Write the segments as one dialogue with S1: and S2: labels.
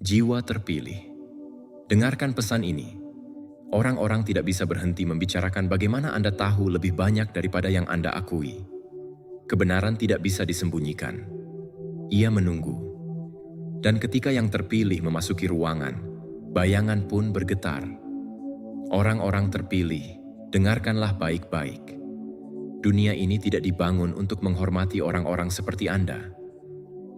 S1: Jiwa terpilih. Dengarkan pesan ini. Orang-orang tidak bisa berhenti membicarakan bagaimana Anda tahu lebih banyak daripada yang Anda akui. Kebenaran tidak bisa disembunyikan. Ia menunggu. Dan ketika yang terpilih memasuki ruangan, bayangan pun bergetar. Orang-orang terpilih, dengarkanlah baik-baik. Dunia ini tidak dibangun untuk menghormati orang-orang seperti Anda.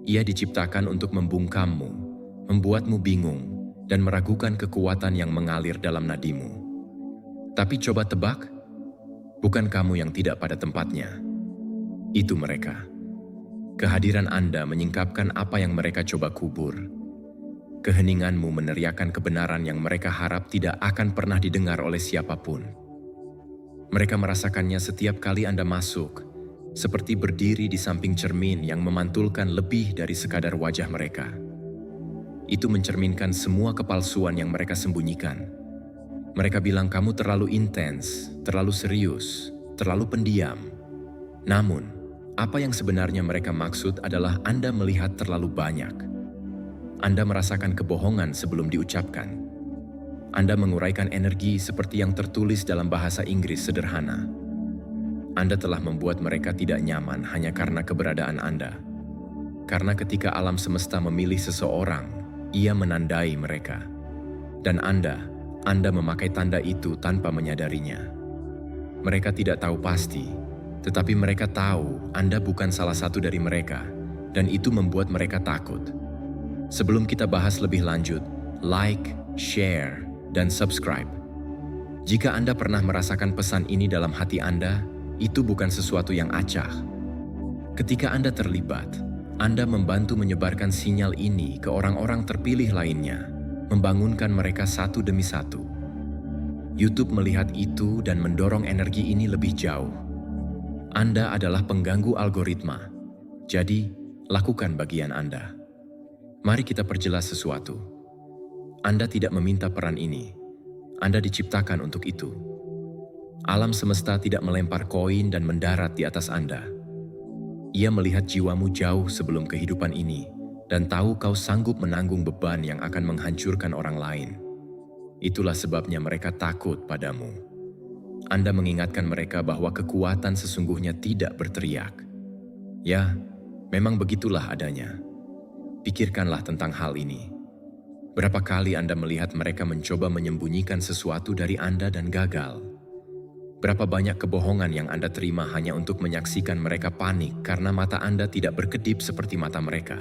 S1: Ia diciptakan untuk membungkammu, membuatmu bingung, dan meragukan kekuatan yang mengalir dalam nadimu. Tapi coba tebak, bukan kamu yang tidak pada tempatnya. Itu mereka. Kehadiran Anda menyingkapkan apa yang mereka coba kubur. Keheninganmu meneriakkan kebenaran yang mereka harap tidak akan pernah didengar oleh siapapun. Mereka merasakannya setiap kali Anda masuk, seperti berdiri di samping cermin yang memantulkan lebih dari sekadar wajah mereka. Itu mencerminkan semua kepalsuan yang mereka sembunyikan. Mereka bilang kamu terlalu intens, terlalu serius, terlalu pendiam. Namun, apa yang sebenarnya mereka maksud adalah Anda melihat terlalu banyak. Anda merasakan kebohongan sebelum diucapkan. Anda menguraikan energi seperti yang tertulis dalam bahasa Inggris sederhana. Anda telah membuat mereka tidak nyaman hanya karena keberadaan Anda. Karena ketika alam semesta memilih seseorang, ia menandai mereka. Dan Anda memakai tanda itu tanpa menyadarinya. Mereka tidak tahu pasti, tetapi mereka tahu Anda bukan salah satu dari mereka, dan itu membuat mereka takut. Sebelum kita bahas lebih lanjut, like, share, dan subscribe. Jika Anda pernah merasakan pesan ini dalam hati Anda, itu bukan sesuatu yang acak. Ketika Anda terlibat, Anda membantu menyebarkan sinyal ini ke orang-orang terpilih lainnya, membangunkan mereka satu demi satu. YouTube melihat itu dan mendorong energi ini lebih jauh. Anda adalah pengganggu algoritma, jadi lakukan bagian Anda. Mari kita perjelas sesuatu. Anda tidak meminta peran ini. Anda diciptakan untuk itu. Alam semesta tidak melempar koin dan mendarat di atas Anda. Ia melihat jiwamu jauh sebelum kehidupan ini dan tahu kau sanggup menanggung beban yang akan menghancurkan orang lain. Itulah sebabnya mereka takut padamu. Anda mengingatkan mereka bahwa kekuatan sesungguhnya tidak berteriak. Ya, memang begitulah adanya. Pikirkanlah tentang hal ini. Berapa kali Anda melihat mereka mencoba menyembunyikan sesuatu dari Anda dan gagal? Berapa banyak kebohongan yang Anda terima hanya untuk menyaksikan mereka panik karena mata Anda tidak berkedip seperti mata mereka?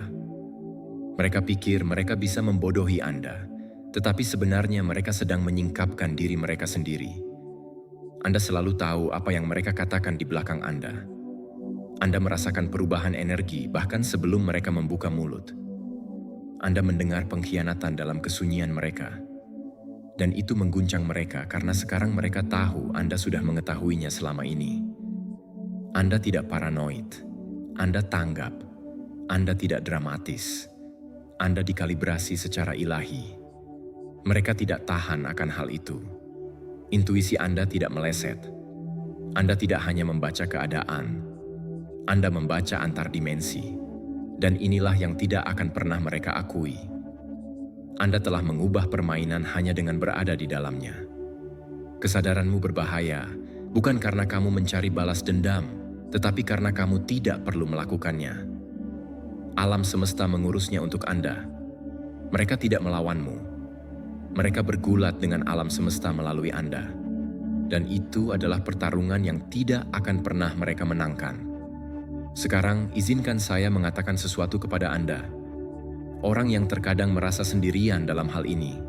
S1: Mereka pikir mereka bisa membodohi Anda, tetapi sebenarnya mereka sedang menyingkapkan diri mereka sendiri. Anda selalu tahu apa yang mereka katakan di belakang Anda. Anda merasakan perubahan energi bahkan sebelum mereka membuka mulut. Anda mendengar pengkhianatan dalam kesunyian mereka. Dan itu mengguncang mereka karena sekarang mereka tahu Anda sudah mengetahuinya selama ini. Anda tidak paranoid. Anda tanggap. Anda tidak dramatis. Anda dikalibrasi secara ilahi. Mereka tidak tahan akan hal itu. Intuisi Anda tidak meleset. Anda tidak hanya membaca keadaan. Anda membaca antar dimensi. Dan inilah yang tidak akan pernah mereka akui. Anda telah mengubah permainan hanya dengan berada di dalamnya. Kesadaranmu berbahaya, bukan karena kamu mencari balas dendam, tetapi karena kamu tidak perlu melakukannya. Alam semesta mengurusnya untuk Anda. Mereka tidak melawanmu. Mereka bergulat dengan alam semesta melalui Anda. Dan itu adalah pertarungan yang tidak akan pernah mereka menangkan. Sekarang, izinkan saya mengatakan sesuatu kepada Anda. Orang yang terkadang merasa sendirian dalam hal ini.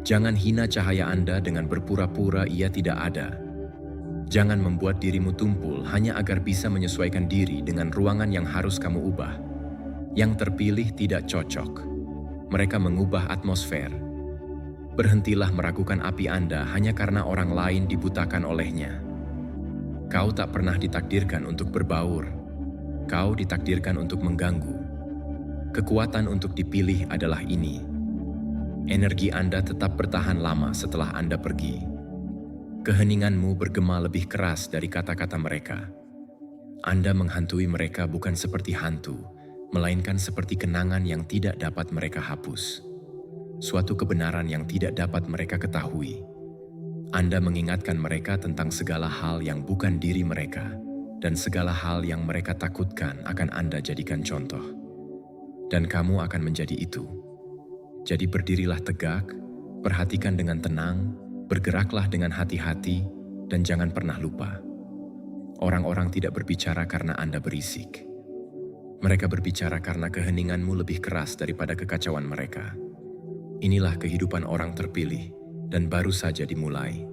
S1: Jangan hina cahaya Anda dengan berpura-pura ia tidak ada. Jangan membuat dirimu tumpul hanya agar bisa menyesuaikan diri dengan ruangan yang harus kamu ubah. Yang terpilih tidak cocok. Mereka mengubah atmosfer. Berhentilah meragukan api Anda hanya karena orang lain dibutakan olehnya. Kau tak pernah ditakdirkan untuk berbaur. Kau ditakdirkan untuk mengganggu. Kekuatan untuk dipilih adalah ini. Energi Anda tetap bertahan lama setelah Anda pergi. Keheninganmu bergema lebih keras dari kata-kata mereka. Anda menghantui mereka bukan seperti hantu, melainkan seperti kenangan yang tidak dapat mereka hapus. suatu kebenaran yang tidak dapat mereka ketahui. Anda mengingatkan mereka tentang segala hal yang bukan diri mereka dan segala hal yang mereka takutkan akan Anda jadikan contoh. Dan kamu akan menjadi itu. Jadi berdirilah tegak, perhatikan dengan tenang, bergeraklah dengan hati-hati, dan jangan pernah lupa. Orang-orang tidak berbicara karena Anda berisik. Mereka berbicara karena keheninganmu lebih keras daripada kekacauan mereka. Inilah kehidupan orang terpilih, dan baru saja dimulai.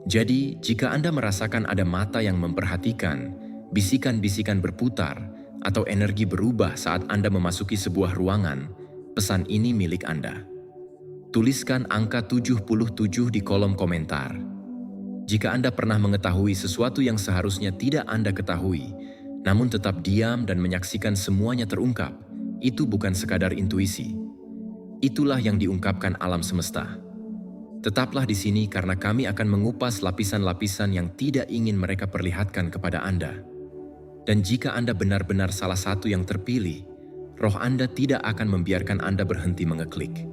S1: Jadi, jika Anda merasakan ada mata yang memperhatikan, bisikan-bisikan berputar, atau energi berubah saat Anda memasuki sebuah ruangan, pesan ini milik Anda. Tuliskan angka 77 di kolom komentar. Jika Anda pernah mengetahui sesuatu yang seharusnya tidak Anda ketahui, namun tetap diam dan menyaksikan semuanya terungkap, itu bukan sekadar intuisi. Itulah yang diungkapkan alam semesta. Tetaplah di sini karena kami akan mengupas lapisan-lapisan yang tidak ingin mereka perlihatkan kepada Anda. Dan jika Anda benar-benar salah satu yang terpilih, roh Anda tidak akan membiarkan Anda berhenti mengeklik.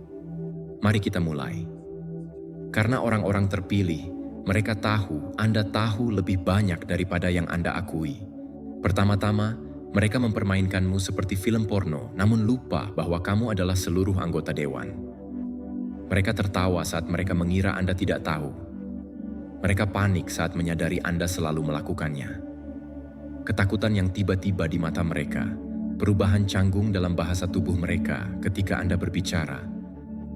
S1: Mari kita mulai. Karena orang-orang terpilih, mereka tahu Anda tahu lebih banyak daripada yang Anda akui. Pertama-tama, mereka mempermainkanmu seperti film porno, namun lupa bahwa kamu adalah seluruh anggota dewan. Mereka tertawa saat mereka mengira Anda tidak tahu. Mereka panik saat menyadari Anda selalu melakukannya. Ketakutan yang tiba-tiba di mata mereka, perubahan canggung dalam bahasa tubuh mereka ketika Anda berbicara.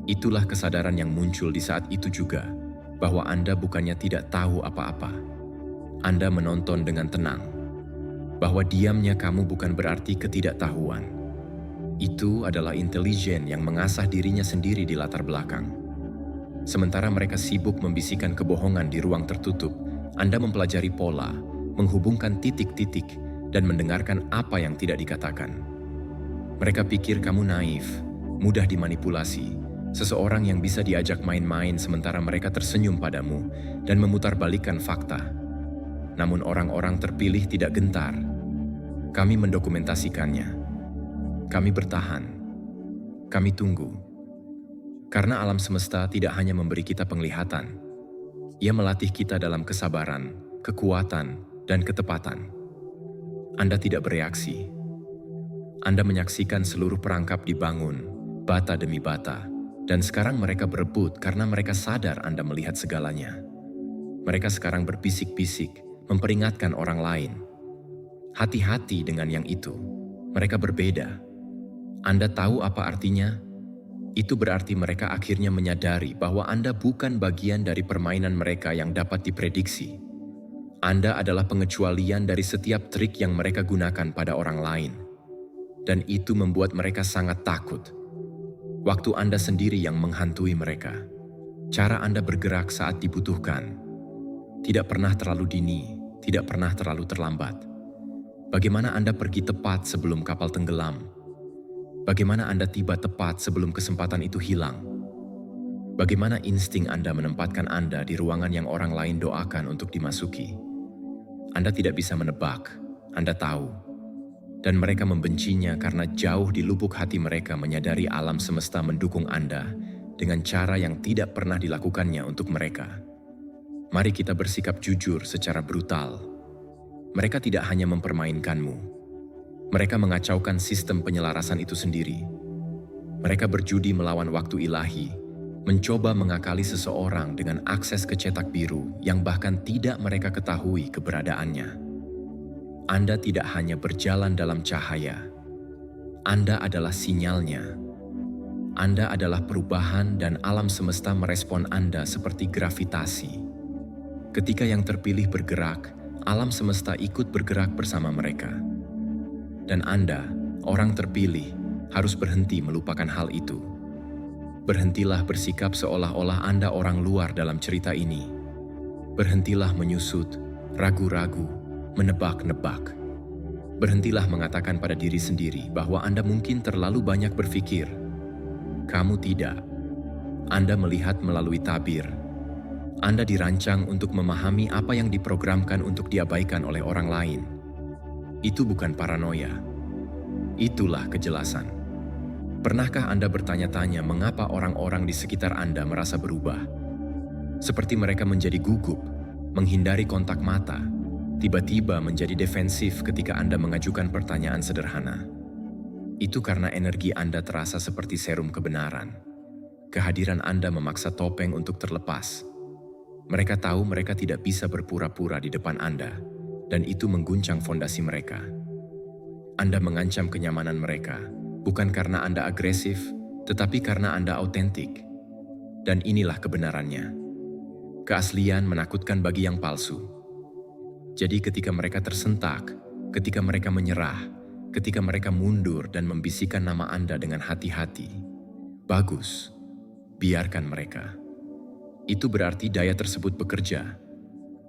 S1: Itulah kesadaran yang muncul di saat itu juga, bahwa Anda bukannya tidak tahu apa-apa. Anda menonton dengan tenang, bahwa diamnya kamu bukan berarti ketidaktahuan. Itu adalah intelijen yang mengasah dirinya sendiri di latar belakang. Sementara mereka sibuk membisikkan kebohongan di ruang tertutup, Anda mempelajari pola, menghubungkan titik-titik, dan mendengarkan apa yang tidak dikatakan. Mereka pikir kamu naif, mudah dimanipulasi, seseorang yang bisa diajak main-main sementara mereka tersenyum padamu dan memutarbalikkan fakta. Namun orang-orang terpilih tidak gentar. Kami mendokumentasikannya. Kami bertahan. Kami tunggu. Karena alam semesta tidak hanya memberi kita penglihatan, ia melatih kita dalam kesabaran, kekuatan, dan ketepatan. Anda tidak bereaksi. Anda menyaksikan seluruh perangkap dibangun, bata demi bata, dan sekarang mereka berebut karena mereka sadar Anda melihat segalanya. Mereka sekarang berbisik-bisik, memperingatkan orang lain. Hati-hati dengan yang itu. Mereka berbeda. Anda tahu apa artinya? Itu berarti mereka akhirnya menyadari bahwa Anda bukan bagian dari permainan mereka yang dapat diprediksi. Anda adalah pengecualian dari setiap trik yang mereka gunakan pada orang lain. Dan itu membuat mereka sangat takut. Waktu Anda sendiri yang menghantui mereka. Cara Anda bergerak saat dibutuhkan. Tidak pernah terlalu dini, tidak pernah terlalu terlambat. Bagaimana Anda pergi tepat sebelum kapal tenggelam? Bagaimana Anda tiba tepat sebelum kesempatan itu hilang? Bagaimana insting Anda menempatkan Anda di ruangan yang orang lain doakan untuk dimasuki? Anda tidak bisa menebak, Anda tahu. Dan mereka membencinya karena jauh di lubuk hati mereka menyadari alam semesta mendukung Anda dengan cara yang tidak pernah dilakukannya untuk mereka. Mari kita bersikap jujur secara brutal. Mereka tidak hanya mempermainkanmu. Mereka mengacaukan sistem penyelarasan itu sendiri. Mereka berjudi melawan waktu ilahi, mencoba mengakali seseorang dengan akses ke cetak biru yang bahkan tidak mereka ketahui keberadaannya. Anda tidak hanya berjalan dalam cahaya. Anda adalah sinyalnya. Anda adalah perubahan dan alam semesta merespon Anda seperti gravitasi. Ketika yang terpilih bergerak, alam semesta ikut bergerak bersama mereka. Dan Anda, orang terpilih, harus berhenti melupakan hal itu. Berhentilah bersikap seolah-olah Anda orang luar dalam cerita ini. Berhentilah menyusut, ragu-ragu, menebak-nebak. Berhentilah mengatakan pada diri sendiri bahwa Anda mungkin terlalu banyak berpikir. Kamu tidak. Anda melihat melalui tabir. Anda dirancang untuk memahami apa yang diprogramkan untuk diabaikan oleh orang lain. Itu bukan paranoia. Itulah kejelasan. Pernahkah Anda bertanya-tanya mengapa orang-orang di sekitar Anda merasa berubah? Seperti mereka menjadi gugup, menghindari kontak mata, tiba-tiba menjadi defensif ketika Anda mengajukan pertanyaan sederhana. Itu karena energi Anda terasa seperti serum kebenaran. Kehadiran Anda memaksa topeng untuk terlepas. Mereka tahu mereka tidak bisa berpura-pura di depan Anda, dan itu mengguncang fondasi mereka. Anda mengancam kenyamanan mereka, bukan karena Anda agresif, tetapi karena Anda autentik. Dan inilah kebenarannya. Keaslian menakutkan bagi yang palsu. Jadi ketika mereka tersentak, ketika mereka menyerah, ketika mereka mundur dan membisikkan nama Anda dengan hati-hati, bagus, biarkan mereka. Itu berarti daya tersebut bekerja.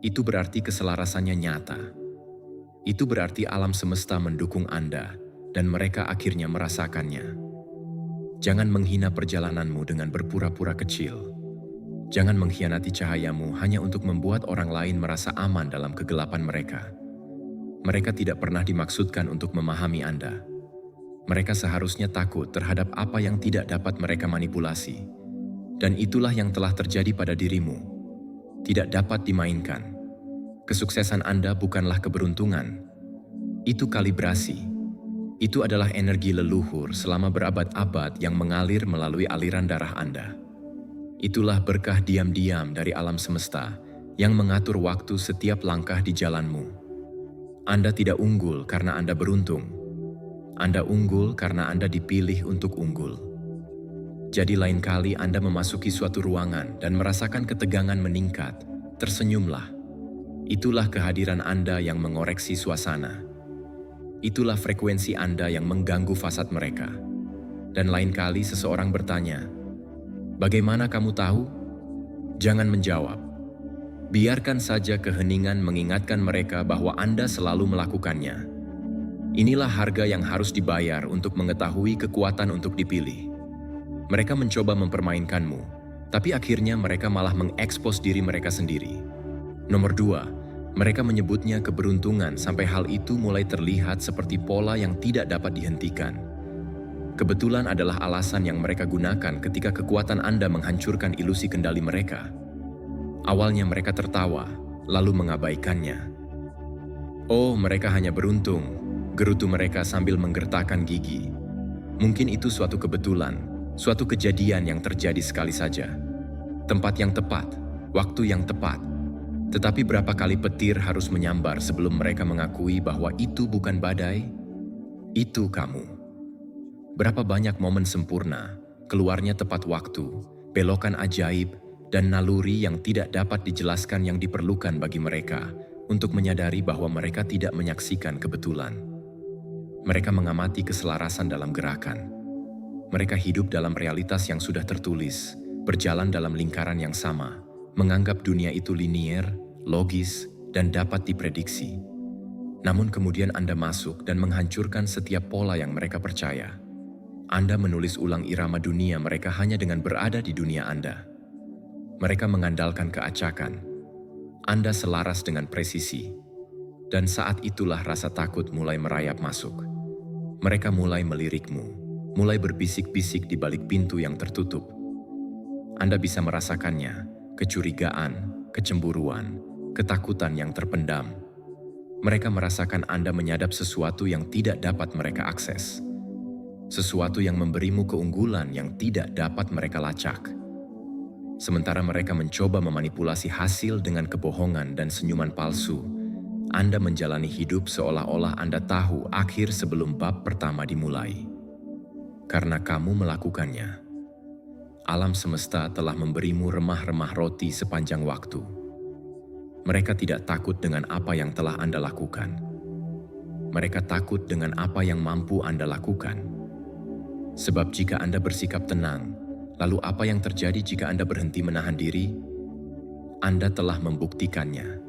S1: Itu berarti keselarasannya nyata. Itu berarti alam semesta mendukung Anda dan mereka akhirnya merasakannya. Jangan menghina perjalananmu dengan berpura-pura kecil. Jangan mengkhianati cahayamu hanya untuk membuat orang lain merasa aman dalam kegelapan mereka. Mereka tidak pernah dimaksudkan untuk memahami Anda. Mereka seharusnya takut terhadap apa yang tidak dapat mereka manipulasi. Dan itulah yang telah terjadi pada dirimu. Tidak dapat dimainkan. Kesuksesan Anda bukanlah keberuntungan. Itu kalibrasi. Itu adalah energi leluhur selama berabad-abad yang mengalir melalui aliran darah Anda. Itulah berkah diam-diam dari alam semesta yang mengatur waktu setiap langkah di jalanmu. Anda tidak unggul karena Anda beruntung. Anda unggul karena Anda dipilih untuk unggul. Jadi lain kali Anda memasuki suatu ruangan dan merasakan ketegangan meningkat, tersenyumlah. Itulah kehadiran Anda yang mengoreksi suasana. Itulah frekuensi Anda yang mengganggu fasad mereka. Dan lain kali seseorang bertanya, "Bagaimana kamu tahu?" Jangan menjawab. Biarkan saja keheningan mengingatkan mereka bahwa Anda selalu melakukannya. Inilah harga yang harus dibayar untuk mengetahui kekuatan untuk dipilih. Mereka mencoba mempermainkanmu, tapi akhirnya mereka malah mengekspos diri mereka sendiri. Nomor 2, mereka menyebutnya keberuntungan sampai hal itu mulai terlihat seperti pola yang tidak dapat dihentikan. Kebetulan adalah alasan yang mereka gunakan ketika kekuatan Anda menghancurkan ilusi kendali mereka. Awalnya mereka tertawa, lalu mengabaikannya. Oh, mereka hanya beruntung, gerutu mereka sambil menggertakkan gigi. Mungkin itu suatu kebetulan, suatu kejadian yang terjadi sekali saja. Tempat yang tepat, waktu yang tepat. Tetapi berapa kali petir harus menyambar sebelum mereka mengakui bahwa itu bukan badai? Itu kamu. Berapa banyak momen sempurna, keluarnya tepat waktu, belokan ajaib, dan naluri yang tidak dapat dijelaskan yang diperlukan bagi mereka untuk menyadari bahwa mereka tidak menyaksikan kebetulan. Mereka mengamati keselarasan dalam gerakan. Mereka hidup dalam realitas yang sudah tertulis, berjalan dalam lingkaran yang sama, menganggap dunia itu linier, logis, dan dapat diprediksi. Namun kemudian Anda masuk dan menghancurkan setiap pola yang mereka percaya. Anda menulis ulang irama dunia mereka hanya dengan berada di dunia Anda. Mereka mengandalkan keacakan. Anda selaras dengan presisi. Dan saat itulah rasa takut mulai merayap masuk. Mereka mulai melirikmu, mulai berbisik-bisik di balik pintu yang tertutup. Anda bisa merasakannya, kecurigaan, kecemburuan, ketakutan yang terpendam. Mereka merasakan Anda menyadap sesuatu yang tidak dapat mereka akses. Sesuatu yang memberimu keunggulan yang tidak dapat mereka lacak. Sementara mereka mencoba memanipulasi hasil dengan kebohongan dan senyuman palsu, Anda menjalani hidup seolah-olah Anda tahu akhir sebelum bab pertama dimulai. Karena kamu melakukannya, alam semesta telah memberimu remah-remah roti sepanjang waktu. Mereka tidak takut dengan apa yang telah Anda lakukan. Mereka takut dengan apa yang mampu Anda lakukan. Sebab jika Anda bersikap tenang, lalu apa yang terjadi jika Anda berhenti menahan diri? Anda telah membuktikannya.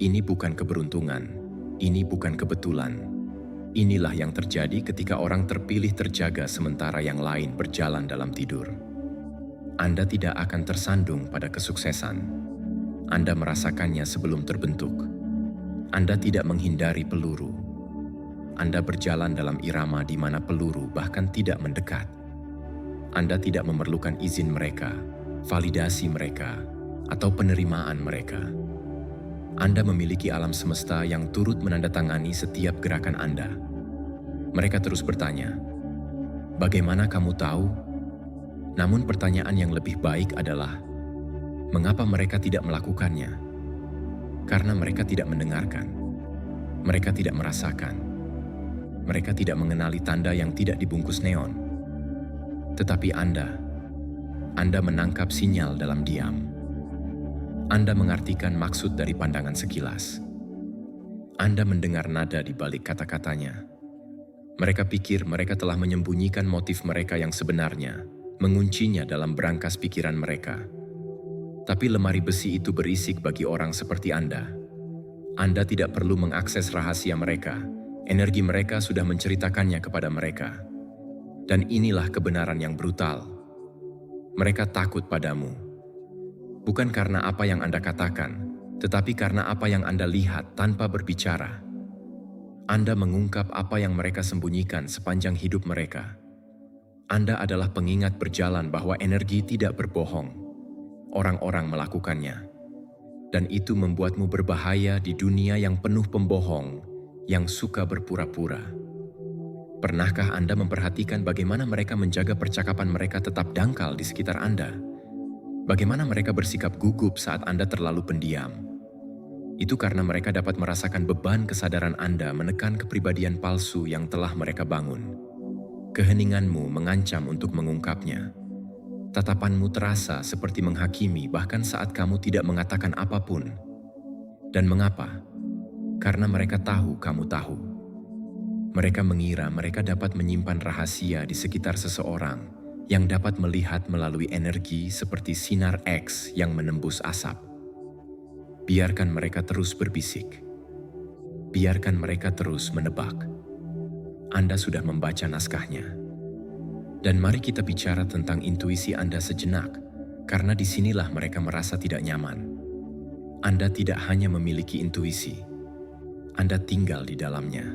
S1: Ini bukan keberuntungan, ini bukan kebetulan. Inilah yang terjadi ketika orang terpilih terjaga sementara yang lain berjalan dalam tidur. Anda tidak akan tersandung pada kesuksesan. Anda merasakannya sebelum terbentuk. Anda tidak menghindari peluru. Anda berjalan dalam irama di mana peluru bahkan tidak mendekat. Anda tidak memerlukan izin mereka, validasi mereka, atau penerimaan mereka. Anda memiliki alam semesta yang turut menandatangani setiap gerakan Anda. Mereka terus bertanya, "Bagaimana kamu tahu?" Namun pertanyaan yang lebih baik adalah, mengapa mereka tidak melakukannya? Karena mereka tidak mendengarkan. Mereka tidak merasakan. Mereka tidak mengenali tanda yang tidak dibungkus neon. Tetapi Anda menangkap sinyal dalam diam. Anda mengartikan maksud dari pandangan sekilas. Anda mendengar nada di balik kata-katanya. Mereka pikir mereka telah menyembunyikan motif mereka yang sebenarnya, menguncinya dalam berangkas pikiran mereka. Tapi lemari besi itu berisik bagi orang seperti Anda. Anda tidak perlu mengakses rahasia mereka. Energi mereka sudah menceritakannya kepada mereka. Dan inilah kebenaran yang brutal. Mereka takut padamu. Bukan karena apa yang Anda katakan, tetapi karena apa yang Anda lihat tanpa berbicara. Anda mengungkap apa yang mereka sembunyikan sepanjang hidup mereka. Anda adalah pengingat berjalan bahwa energi tidak berbohong. Orang-orang melakukannya. Dan itu membuatmu berbahaya di dunia yang penuh pembohong, yang suka berpura-pura. Pernahkah Anda memperhatikan bagaimana mereka menjaga percakapan mereka tetap dangkal di sekitar Anda? Bagaimana mereka bersikap gugup saat Anda terlalu pendiam? Itu karena mereka dapat merasakan beban kesadaran Anda menekan kepribadian palsu yang telah mereka bangun. Keheninganmu mengancam untuk mengungkapnya. Tatapanmu terasa seperti menghakimi bahkan saat kamu tidak mengatakan apapun. Dan mengapa? Karena mereka tahu kamu tahu. Mereka mengira mereka dapat menyimpan rahasia di sekitar seseorang yang dapat melihat melalui energi seperti sinar X yang menembus asap. Biarkan mereka terus berbisik. Biarkan mereka terus menebak. Anda sudah membaca naskahnya. Dan mari kita bicara tentang intuisi Anda sejenak, karena disinilah mereka merasa tidak nyaman. Anda tidak hanya memiliki intuisi, Anda tinggal di dalamnya.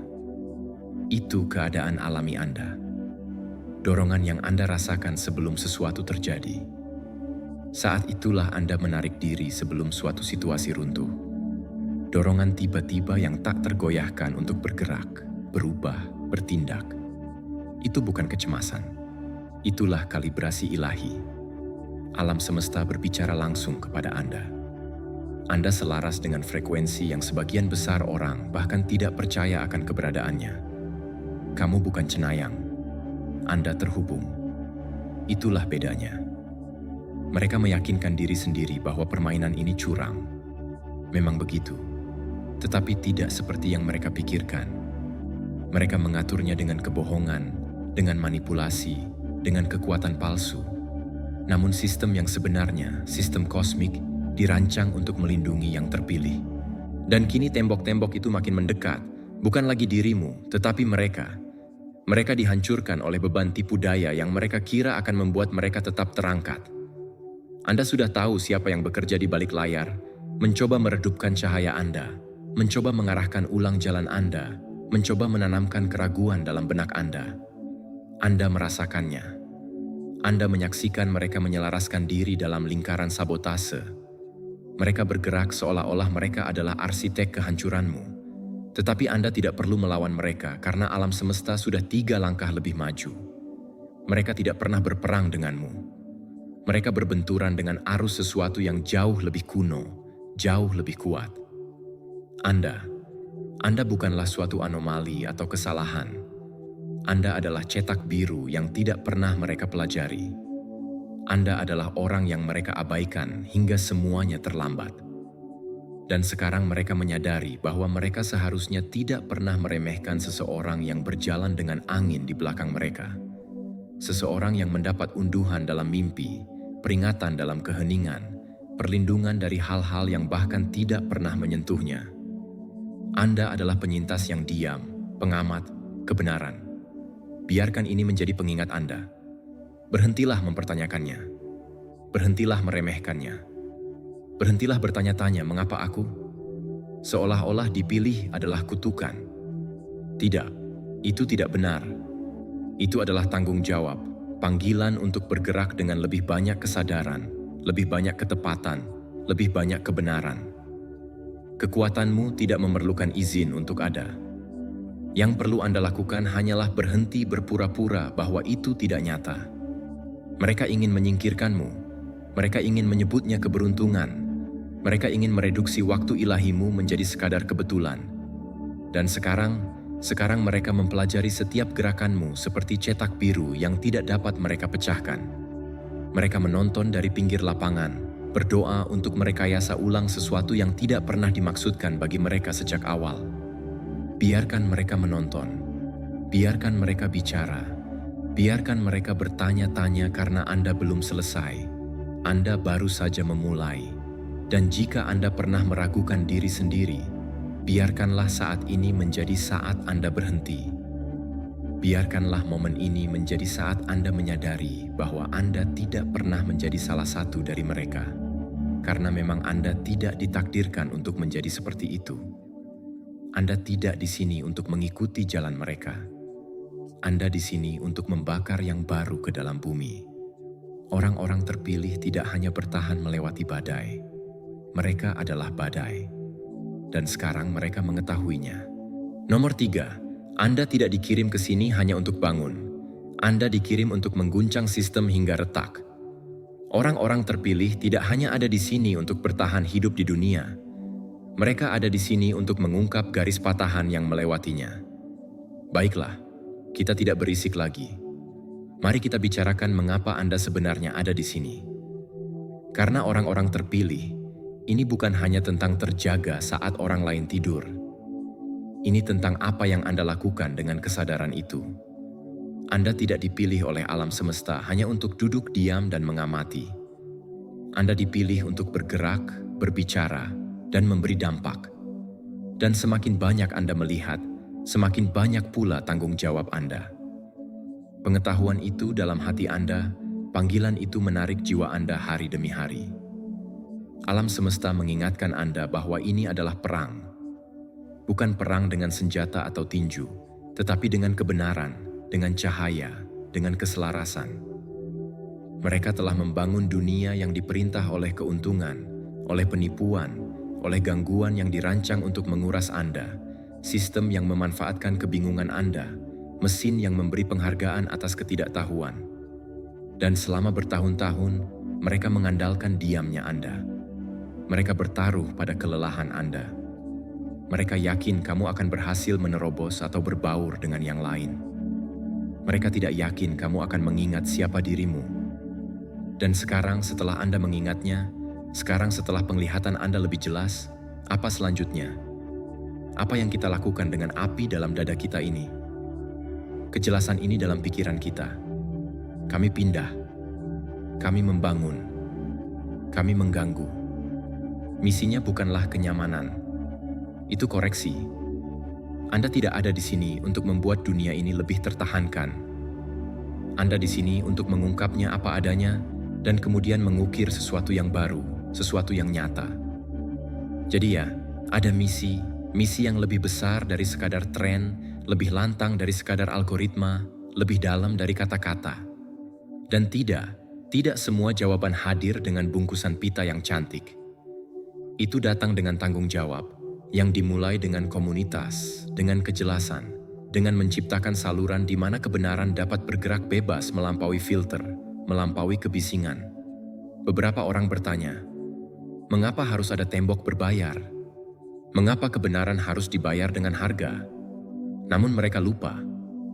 S1: Itu keadaan alami Anda. Dorongan yang Anda rasakan sebelum sesuatu terjadi. Saat itulah Anda menarik diri sebelum suatu situasi runtuh. Dorongan tiba-tiba yang tak tergoyahkan untuk bergerak, berubah, bertindak. Itu bukan kecemasan. Itulah kalibrasi ilahi. Alam semesta berbicara langsung kepada Anda. Anda selaras dengan frekuensi yang sebagian besar orang bahkan tidak percaya akan keberadaannya. Kamu bukan cenayang. Anda terhubung. Itulah bedanya. Mereka meyakinkan diri sendiri bahwa permainan ini curang. Memang begitu. Tetapi tidak seperti yang mereka pikirkan. Mereka mengaturnya dengan kebohongan, dengan manipulasi, dengan kekuatan palsu. Namun sistem yang sebenarnya, sistem kosmik, dirancang untuk melindungi yang terpilih. Dan kini tembok-tembok itu makin mendekat, bukan lagi dirimu, tetapi mereka. Mereka dihancurkan oleh beban tipu daya yang mereka kira akan membuat mereka tetap terangkat. Anda sudah tahu siapa yang bekerja di balik layar, mencoba meredupkan cahaya Anda, mencoba mengarahkan ulang jalan Anda, mencoba menanamkan keraguan dalam benak Anda. Anda merasakannya. Anda menyaksikan mereka menyelaraskan diri dalam lingkaran sabotase. Mereka bergerak seolah-olah mereka adalah arsitek kehancuranmu. Tetapi Anda tidak perlu melawan mereka karena alam semesta sudah 3 langkah lebih maju. Mereka tidak pernah berperang denganmu. Mereka berbenturan dengan arus sesuatu yang jauh lebih kuno, jauh lebih kuat. Anda bukanlah suatu anomali atau kesalahan. Anda adalah cetak biru yang tidak pernah mereka pelajari. Anda adalah orang yang mereka abaikan hingga semuanya terlambat. Dan sekarang mereka menyadari bahwa mereka seharusnya tidak pernah meremehkan seseorang yang berjalan dengan angin di belakang mereka. Seseorang yang mendapat unduhan dalam mimpi, peringatan dalam keheningan, perlindungan dari hal-hal yang bahkan tidak pernah menyentuhnya. Anda adalah penyintas yang diam, pengamat, kebenaran. Biarkan ini menjadi pengingat Anda. Berhentilah mempertanyakannya. Berhentilah meremehkannya. Berhentilah bertanya-tanya mengapa aku? Seolah-olah dipilih adalah kutukan. Tidak, itu tidak benar. Itu adalah tanggung jawab, panggilan untuk bergerak dengan lebih banyak kesadaran, lebih banyak ketepatan, lebih banyak kebenaran. Kekuatanmu tidak memerlukan izin untuk ada. Yang perlu Anda lakukan hanyalah berhenti berpura-pura bahwa itu tidak nyata. Mereka ingin menyingkirkanmu. Mereka ingin menyebutnya keberuntungan. Mereka ingin mereduksi waktu ilahimu menjadi sekadar kebetulan. Dan sekarang mereka mempelajari setiap gerakanmu seperti cetak biru yang tidak dapat mereka pecahkan. Mereka menonton dari pinggir lapangan, berdoa untuk merekayasa ulang sesuatu yang tidak pernah dimaksudkan bagi mereka sejak awal. Biarkan mereka menonton, biarkan mereka bicara, biarkan mereka bertanya-tanya karena Anda belum selesai. Anda baru saja memulai. Dan jika Anda pernah meragukan diri sendiri, biarkanlah saat ini menjadi saat Anda berhenti. Biarkanlah momen ini menjadi saat Anda menyadari bahwa Anda tidak pernah menjadi salah satu dari mereka. Karena memang Anda tidak ditakdirkan untuk menjadi seperti itu. Anda tidak di sini untuk mengikuti jalan mereka. Anda di sini untuk membakar yang baru ke dalam bumi. Orang-orang terpilih tidak hanya bertahan melewati badai. Mereka adalah badai. Dan sekarang mereka mengetahuinya. Nomor 3, Anda tidak dikirim ke sini hanya untuk bangun. Anda dikirim untuk mengguncang sistem hingga retak. Orang-orang terpilih tidak hanya ada di sini untuk bertahan hidup di dunia. Mereka ada di sini untuk mengungkap garis patahan yang melewatinya. Baiklah, kita tidak berisik lagi. Mari kita bicarakan mengapa Anda sebenarnya ada di sini. Karena orang-orang terpilih, ini bukan hanya tentang terjaga saat orang lain tidur. Ini tentang apa yang Anda lakukan dengan kesadaran itu. Anda tidak dipilih oleh alam semesta hanya untuk duduk diam dan mengamati. Anda dipilih untuk bergerak, berbicara, dan memberi dampak. Dan semakin banyak Anda melihat, semakin banyak pula tanggung jawab Anda. Pengetahuan itu dalam hati Anda, panggilan itu menarik jiwa Anda hari demi hari. Alam semesta mengingatkan Anda bahwa ini adalah perang. Bukan perang dengan senjata atau tinju, tetapi dengan kebenaran, dengan cahaya, dengan keselarasan. Mereka telah membangun dunia yang diperintah oleh keuntungan, oleh penipuan, oleh gangguan yang dirancang untuk menguras Anda, sistem yang memanfaatkan kebingungan Anda, mesin yang memberi penghargaan atas ketidaktahuan. Dan selama bertahun-tahun, mereka mengandalkan diamnya Anda. Mereka bertaruh pada kelelahan Anda. Mereka yakin kamu akan berhasil menerobos atau berbaur dengan yang lain. Mereka tidak yakin kamu akan mengingat siapa dirimu. Dan sekarang setelah Anda mengingatnya, sekarang setelah penglihatan Anda lebih jelas, apa selanjutnya? Apa yang kita lakukan dengan api dalam dada kita ini? Kejelasan ini dalam pikiran kita. Kami pindah. Kami membangun. Kami mengganggu. Misinya bukanlah kenyamanan. Itu koreksi. Anda tidak ada di sini untuk membuat dunia ini lebih tertahankan. Anda di sini untuk mengungkapnya apa adanya dan kemudian mengukir sesuatu yang baru, sesuatu yang nyata. Jadi ya, ada misi yang lebih besar dari sekadar tren, lebih lantang dari sekadar algoritma, lebih dalam dari kata-kata. Dan tidak semua jawaban hadir dengan bungkusan pita yang cantik. Itu datang dengan tanggung jawab, yang dimulai dengan komunitas, dengan kejelasan, dengan menciptakan saluran di mana kebenaran dapat bergerak bebas melampaui filter, melampaui kebisingan. Beberapa orang bertanya, mengapa harus ada tembok berbayar? Mengapa kebenaran harus dibayar dengan harga? Namun mereka lupa.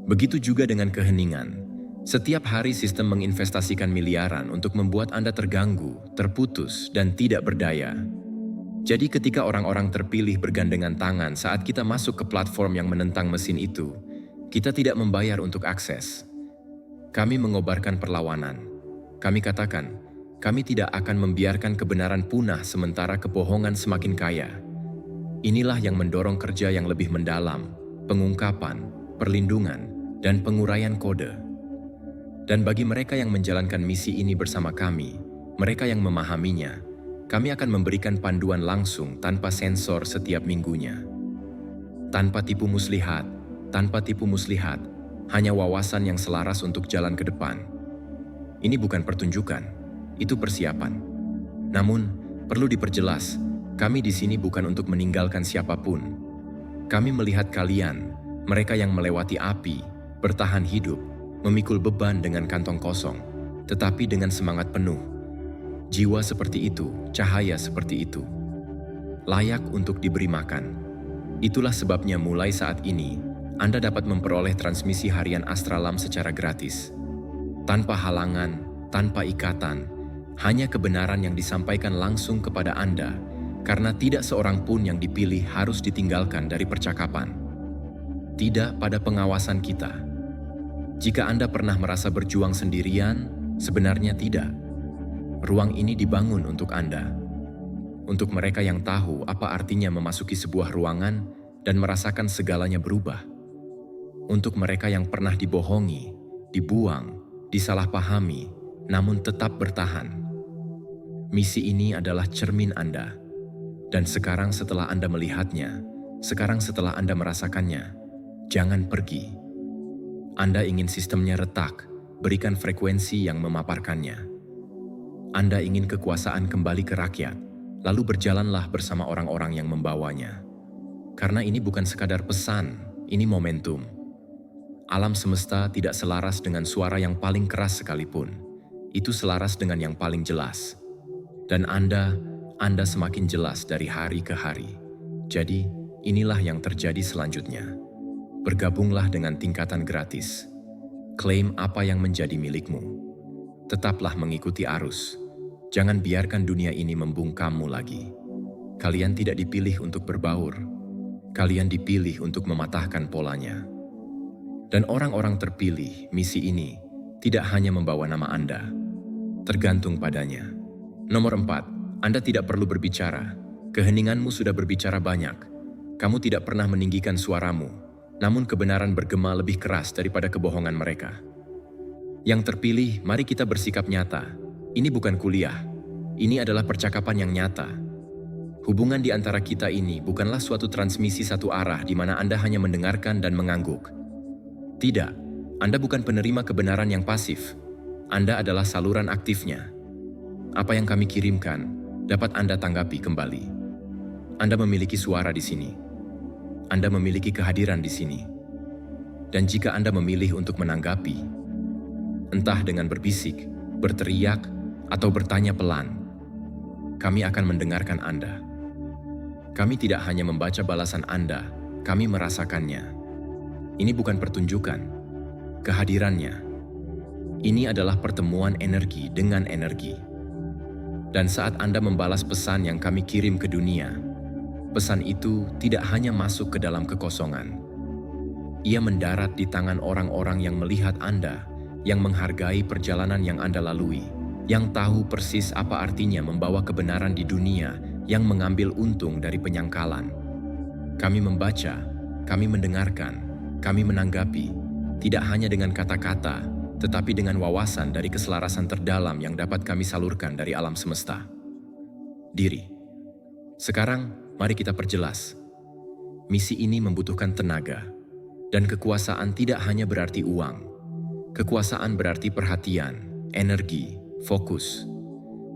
S1: Begitu juga dengan keheningan. Setiap hari sistem menginvestasikan miliaran untuk membuat Anda terganggu, terputus, dan tidak berdaya. Jadi ketika orang-orang terpilih bergandengan tangan saat kita masuk ke platform yang menentang mesin itu, kita tidak membayar untuk akses. Kami mengobarkan perlawanan. Kami katakan, kami tidak akan membiarkan kebenaran punah sementara kebohongan semakin kaya. Inilah yang mendorong kerja yang lebih mendalam, pengungkapan, perlindungan, dan penguraian kode. Dan bagi mereka yang menjalankan misi ini bersama kami, mereka yang memahaminya, kami akan memberikan panduan langsung tanpa sensor setiap minggunya. Tanpa tipu muslihat, hanya wawasan yang selaras untuk jalan ke depan. Ini bukan pertunjukan, itu persiapan. Namun, perlu diperjelas, kami di sini bukan untuk meninggalkan siapapun. Kami melihat kalian, mereka yang melewati api, bertahan hidup, memikul beban dengan kantong kosong, tetapi dengan semangat penuh. Jiwa seperti itu, cahaya seperti itu, layak untuk diberi makan. Itulah sebabnya mulai saat ini, Anda dapat memperoleh transmisi harian Astralam secara gratis. Tanpa halangan, tanpa ikatan, hanya kebenaran yang disampaikan langsung kepada Anda, karena tidak seorang pun yang dipilih harus ditinggalkan dari percakapan. Tidak pada pengawasan kita. Jika Anda pernah merasa berjuang sendirian, sebenarnya tidak. Ruang ini dibangun untuk Anda. Untuk mereka yang tahu apa artinya memasuki sebuah ruangan dan merasakan segalanya berubah. Untuk mereka yang pernah dibohongi, dibuang, disalahpahami, namun tetap bertahan. Misi ini adalah cermin Anda. Dan sekarang setelah Anda melihatnya, sekarang setelah Anda merasakannya, jangan pergi. Anda ingin sistemnya retak, berikan frekuensi yang memaparkannya. Anda ingin kekuasaan kembali ke rakyat, lalu berjalanlah bersama orang-orang yang membawanya. Karena ini bukan sekadar pesan, ini momentum. Alam semesta tidak selaras dengan suara yang paling keras sekalipun. Itu selaras dengan yang paling jelas. Dan Anda semakin jelas dari hari ke hari. Jadi, inilah yang terjadi selanjutnya. Bergabunglah dengan tingkatan gratis. Klaim apa yang menjadi milikmu. Tetaplah mengikuti arus. Jangan biarkan dunia ini membungkammu lagi. Kalian tidak dipilih untuk berbaur. Kalian dipilih untuk mematahkan polanya. Dan orang-orang terpilih, misi ini tidak hanya membawa nama Anda. Tergantung padanya. Nomor 4, Anda tidak perlu berbicara. Keheninganmu sudah berbicara banyak. Kamu tidak pernah meninggikan suaramu, namun kebenaran bergema lebih keras daripada kebohongan mereka. Yang terpilih, mari kita bersikap nyata. Ini bukan kuliah, ini adalah percakapan yang nyata. Hubungan di antara kita ini bukanlah suatu transmisi satu arah di mana Anda hanya mendengarkan dan mengangguk. Tidak, Anda bukan penerima kebenaran yang pasif. Anda adalah saluran aktifnya. Apa yang kami kirimkan dapat Anda tanggapi kembali. Anda memiliki suara di sini. Anda memiliki kehadiran di sini. Dan jika Anda memilih untuk menanggapi, entah dengan berbisik, berteriak, atau bertanya pelan, kami akan mendengarkan Anda. Kami tidak hanya membaca balasan Anda, kami merasakannya. Ini bukan pertunjukan, kehadirannya. Ini adalah pertemuan energi dengan energi. Dan saat Anda membalas pesan yang kami kirim ke dunia, pesan itu tidak hanya masuk ke dalam kekosongan. Ia mendarat di tangan orang-orang yang melihat Anda, yang menghargai perjalanan yang Anda lalui, yang tahu persis apa artinya membawa kebenaran di dunia, yang mengambil untung dari penyangkalan. Kami membaca, kami mendengarkan, kami menanggapi, tidak hanya dengan kata-kata, tetapi dengan wawasan dari keselarasan terdalam yang dapat kami salurkan dari alam semesta. Diri. Sekarang, mari kita perjelas. Misi ini membutuhkan tenaga, dan kekuasaan tidak hanya berarti uang. Kekuasaan berarti perhatian, energi, fokus.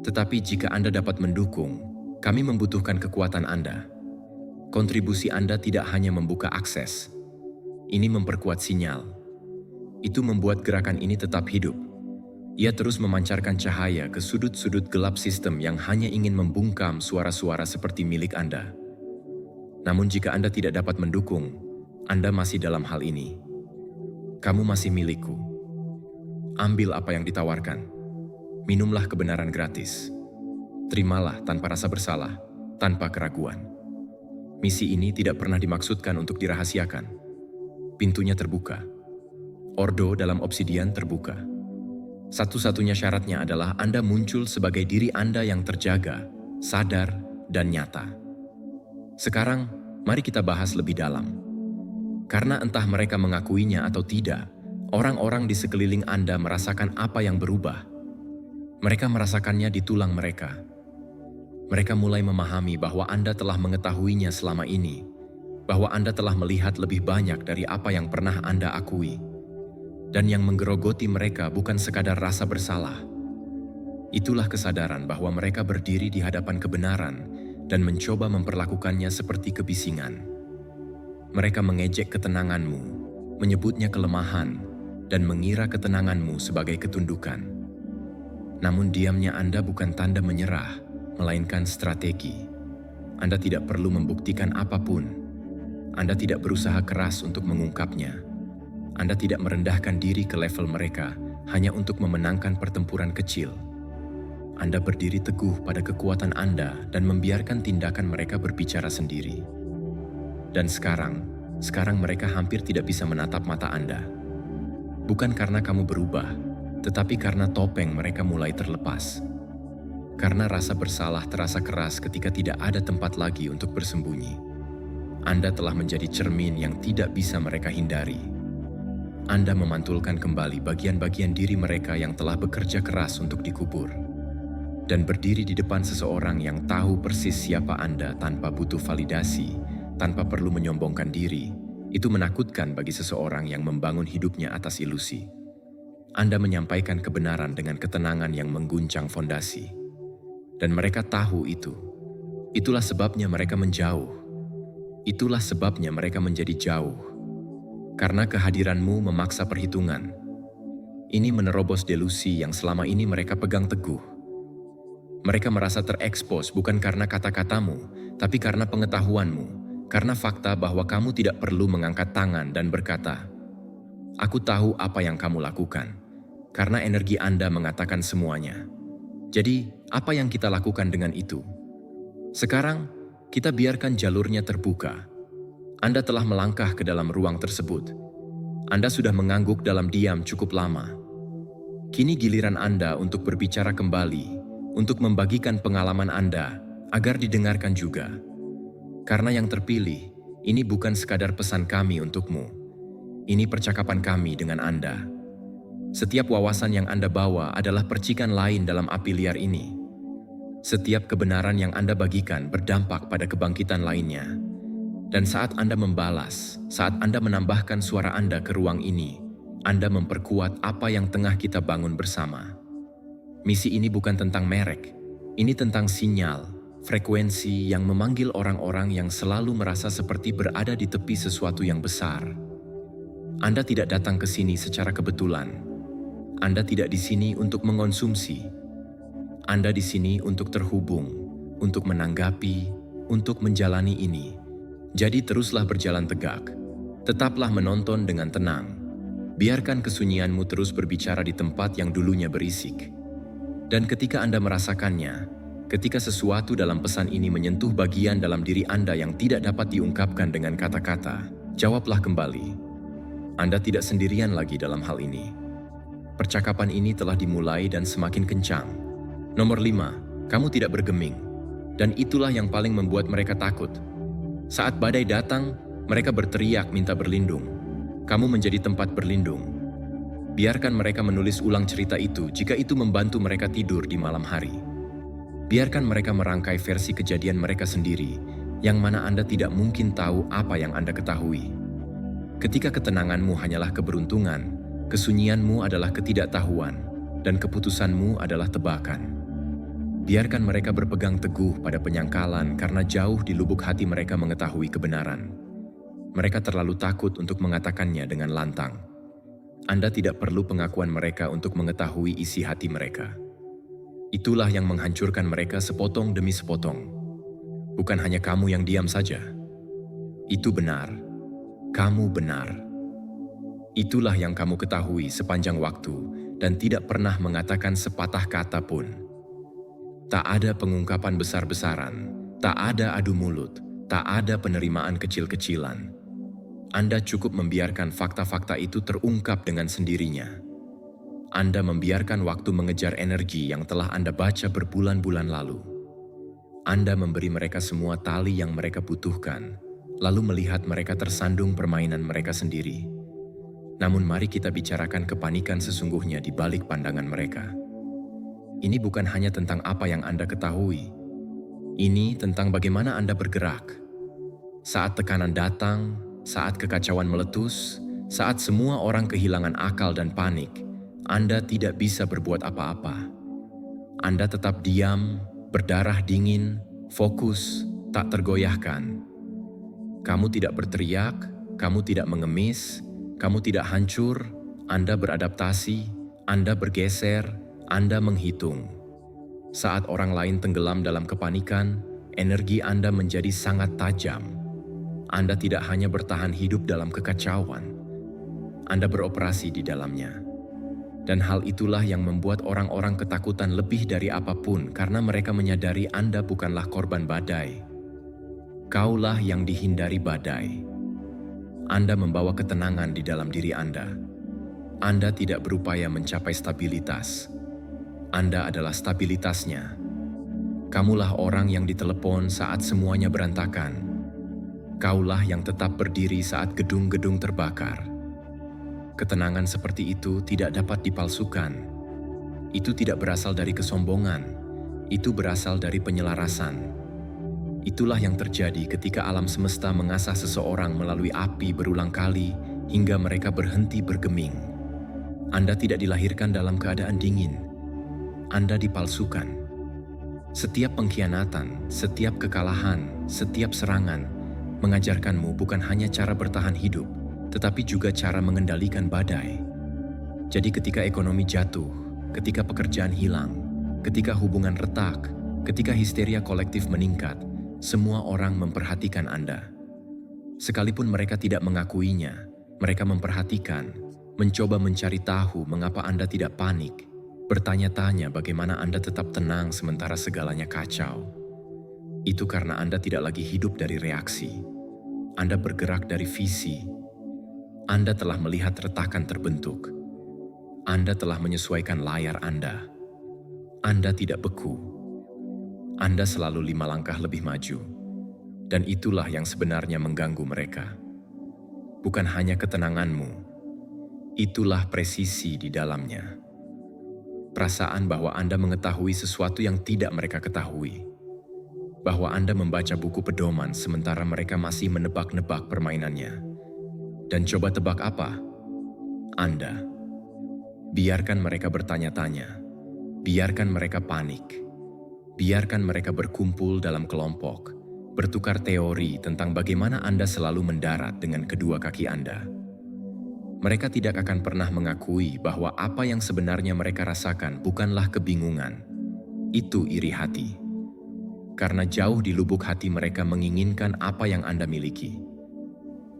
S1: Tetapi jika Anda dapat mendukung, kami membutuhkan kekuatan Anda. Kontribusi Anda tidak hanya membuka akses. Ini memperkuat sinyal. Itu membuat gerakan ini tetap hidup. Ia terus memancarkan cahaya ke sudut-sudut gelap sistem yang hanya ingin membungkam suara-suara seperti milik Anda. Namun jika Anda tidak dapat mendukung, Anda masih dalam hal ini. Kamu masih milikku. Ambil apa yang ditawarkan. Minumlah kebenaran gratis. Terimalah tanpa rasa bersalah, tanpa keraguan. Misi ini tidak pernah dimaksudkan untuk dirahasiakan. Pintunya terbuka. Ordo dalam obsidian terbuka. Satu-satunya syaratnya adalah Anda muncul sebagai diri Anda yang terjaga, sadar, dan nyata. Sekarang, mari kita bahas lebih dalam. Karena entah mereka mengakuinya atau tidak, orang-orang di sekeliling Anda merasakan apa yang berubah. Mereka merasakannya di tulang mereka. Mereka mulai memahami bahwa Anda telah mengetahuinya selama ini, bahwa Anda telah melihat lebih banyak dari apa yang pernah Anda akui. Dan yang menggerogoti mereka bukan sekadar rasa bersalah. Itulah kesadaran bahwa mereka berdiri di hadapan kebenaran dan mencoba memperlakukannya seperti kebisingan. Mereka mengejek ketenanganmu, menyebutnya kelemahan, dan mengira ketenanganmu sebagai ketundukan. Namun diamnya Anda bukan tanda menyerah, melainkan strategi. Anda tidak perlu membuktikan apapun. Anda tidak berusaha keras untuk mengungkapnya. Anda tidak merendahkan diri ke level mereka hanya untuk memenangkan pertempuran kecil. Anda berdiri teguh pada kekuatan Anda dan membiarkan tindakan mereka berbicara sendiri. Dan sekarang mereka hampir tidak bisa menatap mata Anda. Bukan karena kamu berubah, tetapi karena topeng mereka mulai terlepas. Karena rasa bersalah terasa keras ketika tidak ada tempat lagi untuk bersembunyi. Anda telah menjadi cermin yang tidak bisa mereka hindari. Anda memantulkan kembali bagian-bagian diri mereka yang telah bekerja keras untuk dikubur. Dan berdiri di depan seseorang yang tahu persis siapa Anda tanpa butuh validasi, tanpa perlu menyombongkan diri, itu menakutkan bagi seseorang yang membangun hidupnya atas ilusi. Anda menyampaikan kebenaran dengan ketenangan yang mengguncang fondasi. Dan mereka tahu itu. Itulah sebabnya mereka menjauh. Itulah sebabnya mereka menjadi jauh. Karena kehadiranmu memaksa perhitungan. Ini menerobos delusi yang selama ini mereka pegang teguh. Mereka merasa terekspos bukan karena kata-katamu, tapi karena pengetahuanmu, karena fakta bahwa kamu tidak perlu mengangkat tangan dan berkata, "Aku tahu apa yang kamu lakukan," karena energi Anda mengatakan semuanya. Jadi, apa yang kita lakukan dengan itu? Sekarang, kita biarkan jalurnya terbuka. Anda telah melangkah ke dalam ruang tersebut. Anda sudah mengangguk dalam diam cukup lama. Kini giliran Anda untuk berbicara kembali, untuk membagikan pengalaman Anda, agar didengarkan juga. Karena yang terpilih, ini bukan sekadar pesan kami untukmu. Ini percakapan kami dengan Anda. Setiap wawasan yang Anda bawa adalah percikan lain dalam api liar ini. Setiap kebenaran yang Anda bagikan berdampak pada kebangkitan lainnya. Dan saat Anda membalas, saat Anda menambahkan suara Anda ke ruang ini, Anda memperkuat apa yang tengah kita bangun bersama. Misi ini bukan tentang merek, ini tentang sinyal, frekuensi yang memanggil orang-orang yang selalu merasa seperti berada di tepi sesuatu yang besar. Anda tidak datang ke sini secara kebetulan. Anda tidak di sini untuk mengonsumsi. Anda di sini untuk terhubung, untuk menanggapi, untuk menjalani ini. Jadi teruslah berjalan tegak. Tetaplah menonton dengan tenang. Biarkan kesunyianmu terus berbicara di tempat yang dulunya berisik. Dan ketika Anda merasakannya, ketika sesuatu dalam pesan ini menyentuh bagian dalam diri Anda yang tidak dapat diungkapkan dengan kata-kata, jawablah kembali. Anda tidak sendirian lagi dalam hal ini. Percakapan ini telah dimulai dan semakin kencang. Nomor 5, kamu tidak bergeming. Dan itulah yang paling membuat mereka takut. Saat badai datang, mereka berteriak minta berlindung. Kamu menjadi tempat berlindung. Biarkan mereka menulis ulang cerita itu jika itu membantu mereka tidur di malam hari. Biarkan mereka merangkai versi kejadian mereka sendiri, yang mana Anda tidak mungkin tahu apa yang Anda ketahui. Ketika ketenanganmu hanyalah keberuntungan, kesunyianmu adalah ketidaktahuan, dan keputusanmu adalah tebakan. Biarkan mereka berpegang teguh pada penyangkalan karena jauh di lubuk hati mereka mengetahui kebenaran. Mereka terlalu takut untuk mengatakannya dengan lantang. Anda tidak perlu pengakuan mereka untuk mengetahui isi hati mereka. Itulah yang menghancurkan mereka sepotong demi sepotong. Bukan hanya kamu yang diam saja. Itu benar. Kamu benar. Itulah yang kamu ketahui sepanjang waktu dan tidak pernah mengatakan sepatah kata pun. Tak ada pengungkapan besar-besaran, tak ada adu mulut, tak ada penerimaan kecil-kecilan. Anda cukup membiarkan fakta-fakta itu terungkap dengan sendirinya. Anda membiarkan waktu mengejar energi yang telah Anda baca berbulan-bulan lalu. Anda memberi mereka semua tali yang mereka butuhkan, lalu melihat mereka tersandung permainan mereka sendiri. Namun mari kita bicarakan kepanikan sesungguhnya di balik pandangan mereka. Ini bukan hanya tentang apa yang Anda ketahui. Ini tentang bagaimana Anda bergerak. Saat tekanan datang, saat kekacauan meletus, Saat semua orang kehilangan akal dan panik, Anda tidak bisa berbuat apa-apa. Anda tetap diam, berdarah dingin, fokus, tak tergoyahkan. Kamu tidak berteriak, kamu tidak mengemis, kamu tidak hancur, Anda beradaptasi, Anda bergeser, Anda menghitung. Saat orang lain tenggelam dalam kepanikan, energi Anda menjadi sangat tajam. Anda tidak hanya bertahan hidup dalam kekacauan, Anda beroperasi di dalamnya. Dan hal itulah yang membuat orang-orang ketakutan lebih dari apapun karena mereka menyadari Anda bukanlah korban badai. Kaulah yang dihindari badai. Anda membawa ketenangan di dalam diri Anda. Anda tidak berupaya mencapai stabilitas. Anda adalah stabilitasnya. Kamulah orang yang ditelepon saat semuanya berantakan. Kaulah yang tetap berdiri saat gedung-gedung terbakar. Ketenangan seperti itu tidak dapat dipalsukan. Itu tidak berasal dari kesombongan. Itu berasal dari penyelarasan. Itulah yang terjadi ketika alam semesta mengasah seseorang melalui api berulang kali hingga mereka berhenti bergeming. Anda tidak dilahirkan dalam keadaan dingin. Anda dipalsukan. Setiap pengkhianatan, setiap kekalahan, setiap serangan mengajarkanmu bukan hanya cara bertahan hidup, tetapi juga cara mengendalikan badai. Jadi ketika ekonomi jatuh, ketika pekerjaan hilang, ketika hubungan retak, ketika histeria kolektif meningkat, semua orang memperhatikan Anda. Sekalipun mereka tidak mengakuinya, mereka memperhatikan, mencoba mencari tahu mengapa Anda tidak panik, bertanya-tanya bagaimana Anda tetap tenang sementara segalanya kacau. Itu karena Anda tidak lagi hidup dari reaksi. Anda bergerak dari visi. Anda telah melihat retakan terbentuk. Anda telah menyesuaikan layar Anda. Anda tidak beku. Anda selalu 5 langkah lebih maju, dan itulah yang sebenarnya mengganggu mereka. Bukan hanya ketenanganmu, itulah presisi di dalamnya. Perasaan bahwa Anda mengetahui sesuatu yang tidak mereka ketahui. Bahwa Anda membaca buku pedoman sementara mereka masih menebak-nebak permainannya. Dan coba tebak apa? Anda. Biarkan mereka bertanya-tanya. Biarkan mereka panik. Biarkan mereka berkumpul dalam kelompok, bertukar teori tentang bagaimana Anda selalu mendarat dengan kedua kaki Anda. Mereka tidak akan pernah mengakui bahwa apa yang sebenarnya mereka rasakan bukanlah kebingungan. Itu iri hati. Karena jauh di lubuk hati mereka menginginkan apa yang Anda miliki.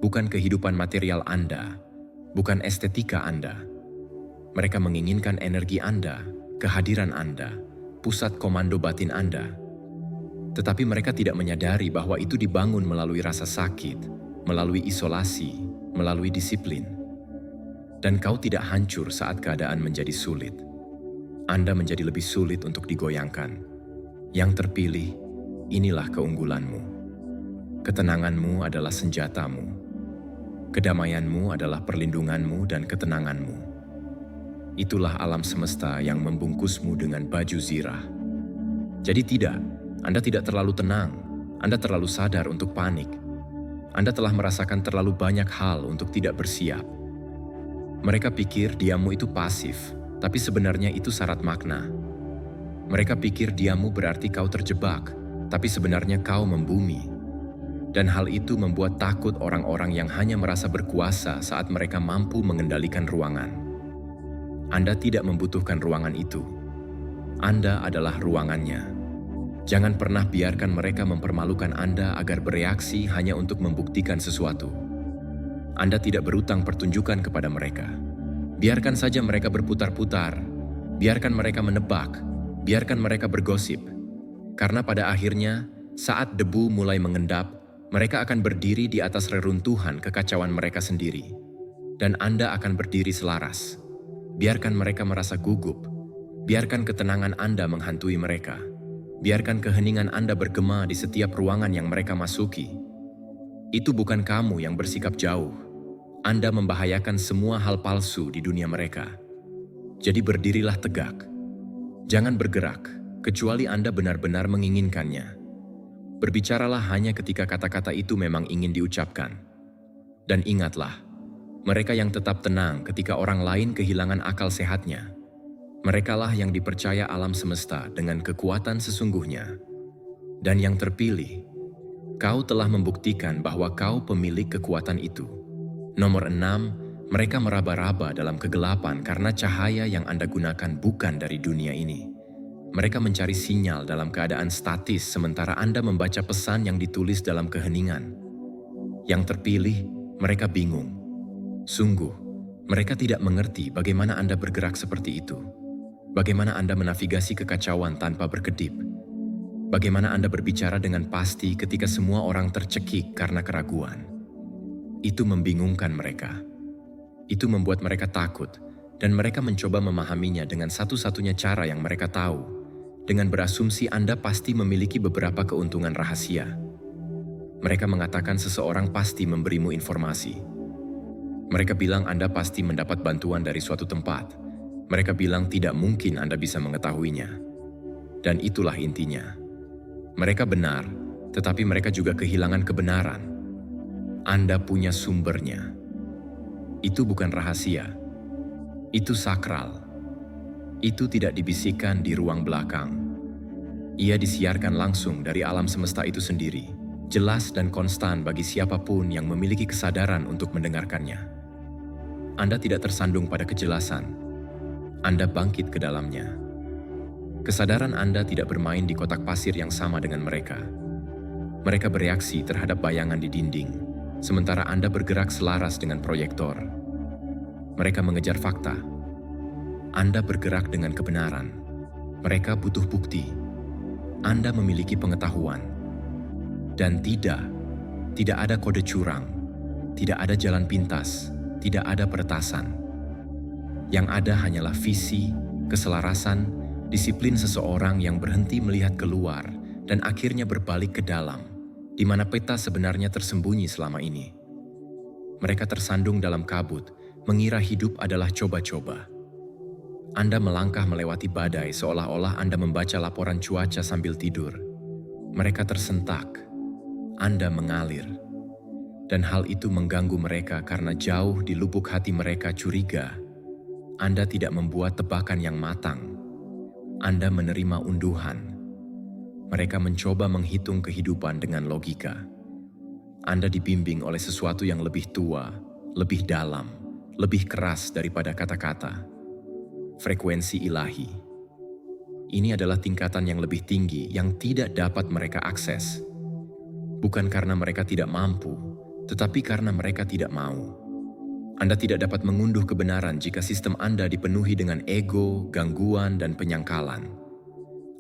S1: Bukan kehidupan material Anda, bukan estetika Anda. Mereka menginginkan energi Anda, kehadiran Anda, pusat komando batin Anda. Tetapi mereka tidak menyadari bahwa itu dibangun melalui rasa sakit, melalui isolasi, melalui disiplin. Dan kau tidak hancur saat keadaan menjadi sulit. Anda menjadi lebih sulit untuk digoyangkan. Yang terpilih, inilah keunggulanmu. Ketenanganmu adalah senjatamu. Kedamaianmu adalah perlindunganmu dan ketenanganmu. Itulah alam semesta yang membungkusmu dengan baju zirah. Jadi tidak, Anda tidak terlalu tenang, Anda terlalu sadar untuk panik. Anda telah merasakan terlalu banyak hal untuk tidak bersiap. Mereka pikir diammu itu pasif, tapi sebenarnya itu syarat makna. Mereka pikir diammu berarti kau terjebak, tapi sebenarnya kau membumi. Dan hal itu membuat takut orang-orang yang hanya merasa berkuasa saat mereka mampu mengendalikan ruangan. Anda tidak membutuhkan ruangan itu. Anda adalah ruangannya. Jangan pernah biarkan mereka mempermalukan Anda agar bereaksi hanya untuk membuktikan sesuatu. Anda tidak berutang pertunjukan kepada mereka. Biarkan saja mereka berputar-putar. Biarkan mereka menebak. Biarkan mereka bergosip. Karena pada akhirnya, saat debu mulai mengendap, mereka akan berdiri di atas reruntuhan kekacauan mereka sendiri. Dan Anda akan berdiri selaras. Biarkan mereka merasa gugup. Biarkan ketenangan Anda menghantui mereka. Biarkan keheningan Anda bergema di setiap ruangan yang mereka masuki. Itu bukan kamu yang bersikap jauh. Anda membahayakan semua hal palsu di dunia mereka. Jadi berdirilah tegak. Jangan bergerak, kecuali Anda benar-benar menginginkannya. Berbicaralah hanya ketika kata-kata itu memang ingin diucapkan. Dan ingatlah, Mereka yang tetap tenang ketika orang lain kehilangan akal sehatnya. Merekalah yang dipercaya alam semesta dengan kekuatan sesungguhnya. Dan yang terpilih, kau telah membuktikan bahwa kau pemilik kekuatan itu. Nomor 6, mereka meraba-raba dalam kegelapan karena cahaya yang Anda gunakan bukan dari dunia ini. Mereka mencari sinyal dalam keadaan statis sementara Anda membaca pesan yang ditulis dalam keheningan. Yang terpilih, mereka bingung. Sungguh, mereka tidak mengerti bagaimana Anda bergerak seperti itu. Bagaimana Anda menavigasi kekacauan tanpa berkedip. Bagaimana Anda berbicara dengan pasti ketika semua orang tercekik karena keraguan. Itu membingungkan mereka. Itu membuat mereka takut, dan mereka mencoba memahaminya dengan satu-satunya cara yang mereka tahu, dengan berasumsi Anda pasti memiliki beberapa keuntungan rahasia. Mereka mengatakan seseorang pasti memberimu informasi. Mereka bilang Anda pasti mendapat bantuan dari suatu tempat. Mereka bilang tidak mungkin Anda bisa mengetahuinya. Dan itulah intinya. Mereka benar, tetapi mereka juga kehilangan kebenaran. Anda punya sumbernya. Itu bukan rahasia. Itu sakral. Itu tidak dibisikkan di ruang belakang. Ia disiarkan langsung dari alam semesta itu sendiri, jelas dan konstan bagi siapapun yang memiliki kesadaran untuk mendengarkannya. Anda tidak tersandung pada kejelasan. Anda bangkit ke dalamnya. Kesadaran Anda tidak bermain di kotak pasir yang sama dengan mereka. Mereka bereaksi terhadap bayangan di dinding, sementara Anda bergerak selaras dengan proyektor. Mereka mengejar fakta. Anda bergerak dengan kebenaran. Mereka butuh bukti. Anda memiliki pengetahuan. Dan tidak ada kode curang, tidak ada jalan pintas, tidak ada peretasan. Yang ada hanyalah visi, keselarasan, disiplin seseorang yang berhenti melihat keluar dan akhirnya berbalik ke dalam, di mana peta sebenarnya tersembunyi selama ini. Mereka tersandung dalam kabut, mengira hidup adalah coba-coba. Anda melangkah melewati badai seolah-olah Anda membaca laporan cuaca sambil tidur. Mereka tersentak. Anda mengalir. Dan hal itu mengganggu mereka karena jauh di lubuk hati mereka curiga. Anda tidak membuat tebakan yang matang. Anda menerima unduhan. Mereka mencoba menghitung kehidupan dengan logika. Anda dibimbing oleh sesuatu yang lebih tua, lebih dalam, lebih keras daripada kata-kata. Frekuensi ilahi. Ini adalah tingkatan yang lebih tinggi yang tidak dapat mereka akses. Bukan karena mereka tidak mampu, tetapi karena mereka tidak mau. Anda tidak dapat mengunduh kebenaran jika sistem Anda dipenuhi dengan ego, gangguan, dan penyangkalan.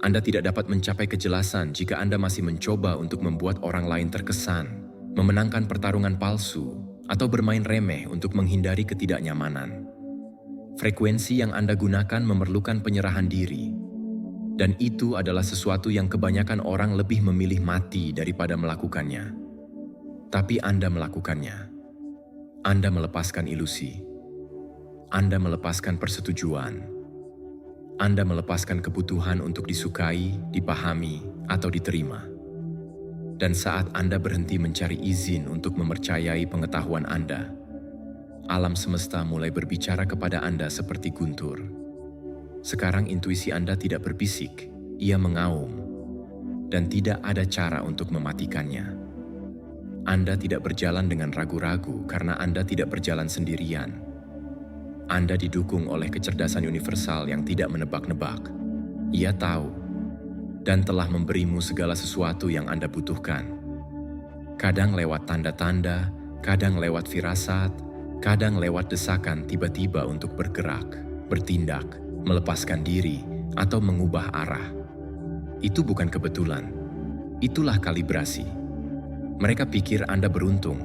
S1: Anda tidak dapat mencapai kejelasan jika Anda masih mencoba untuk membuat orang lain terkesan, memenangkan pertarungan palsu, atau bermain remeh untuk menghindari ketidaknyamanan. Frekuensi yang Anda gunakan memerlukan penyerahan diri. Dan itu adalah sesuatu yang kebanyakan orang lebih memilih mati daripada melakukannya. Tapi Anda melakukannya. Anda melepaskan ilusi. Anda melepaskan persetujuan. Anda melepaskan kebutuhan untuk disukai, dipahami, atau diterima. Dan saat Anda berhenti mencari izin untuk mempercayai pengetahuan Anda, alam semesta mulai berbicara kepada Anda seperti guntur. Sekarang intuisi Anda tidak berbisik, ia mengaum, dan tidak ada cara untuk mematikannya. Anda tidak berjalan dengan ragu-ragu karena Anda tidak berjalan sendirian. Anda didukung oleh kecerdasan universal yang tidak menebak-nebak. Ia tahu, dan telah memberimu segala sesuatu yang Anda butuhkan. Kadang lewat tanda-tanda, kadang lewat firasat, kadang lewat desakan tiba-tiba untuk bergerak, bertindak, melepaskan diri, atau mengubah arah. Itu bukan kebetulan. Itulah kalibrasi. Mereka pikir Anda beruntung.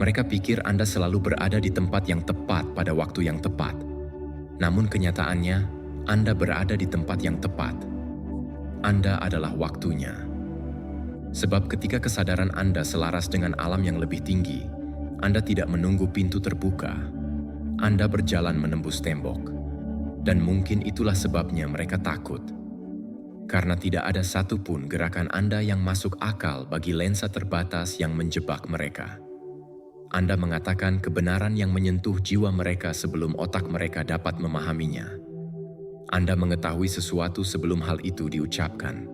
S1: Mereka pikir Anda selalu berada di tempat yang tepat pada waktu yang tepat. Namun kenyataannya, Anda berada di tempat yang tepat. Anda adalah waktunya. Sebab ketika kesadaran Anda selaras dengan alam yang lebih tinggi, Anda tidak menunggu pintu terbuka. Anda berjalan menembus tembok. Dan mungkin itulah sebabnya mereka takut. Karena tidak ada satupun gerakan Anda yang masuk akal bagi lensa terbatas yang menjebak mereka. Anda mengatakan kebenaran yang menyentuh jiwa mereka sebelum otak mereka dapat memahaminya. Anda mengetahui sesuatu sebelum hal itu diucapkan.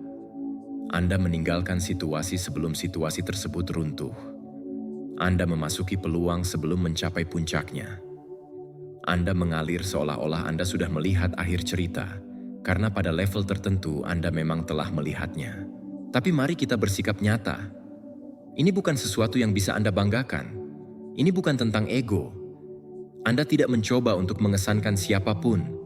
S1: Anda meninggalkan situasi sebelum situasi tersebut runtuh. Anda memasuki peluang sebelum mencapai puncaknya. Anda mengalir seolah-olah Anda sudah melihat akhir cerita, karena pada level tertentu Anda memang telah melihatnya. Tapi mari kita bersikap nyata. Ini bukan sesuatu yang bisa Anda banggakan. Ini bukan tentang ego. Anda tidak mencoba untuk mengesankan siapapun.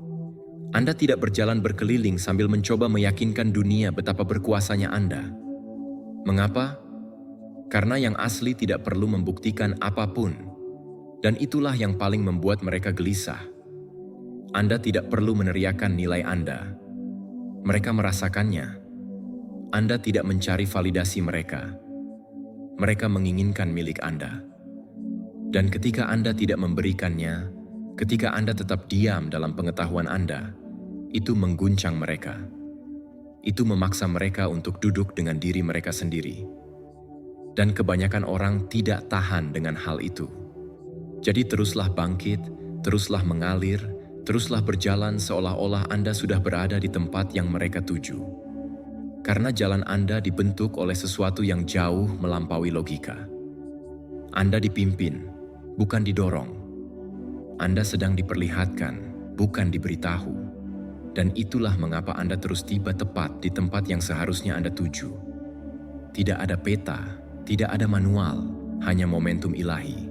S1: Anda tidak berjalan berkeliling sambil mencoba meyakinkan dunia betapa berkuasanya Anda. Mengapa? Karena yang asli tidak perlu membuktikan apapun. Dan itulah yang paling membuat mereka gelisah. Anda tidak perlu meneriakkan nilai Anda. Mereka merasakannya. Anda tidak mencari validasi mereka. Mereka menginginkan milik Anda. Dan ketika Anda tidak memberikannya, ketika Anda tetap diam dalam pengetahuan Anda, itu mengguncang mereka. Itu memaksa mereka untuk duduk dengan diri mereka sendiri. Dan kebanyakan orang tidak tahan dengan hal itu. Jadi teruslah bangkit, teruslah mengalir, teruslah berjalan seolah-olah Anda sudah berada di tempat yang mereka tuju. Karena jalan Anda dibentuk oleh sesuatu yang jauh melampaui logika. Anda dipimpin, bukan didorong. Anda sedang diperlihatkan, bukan diberitahu. Dan itulah mengapa Anda terus tiba tepat di tempat yang seharusnya Anda tuju. Tidak ada peta, tidak ada manual, hanya momentum ilahi.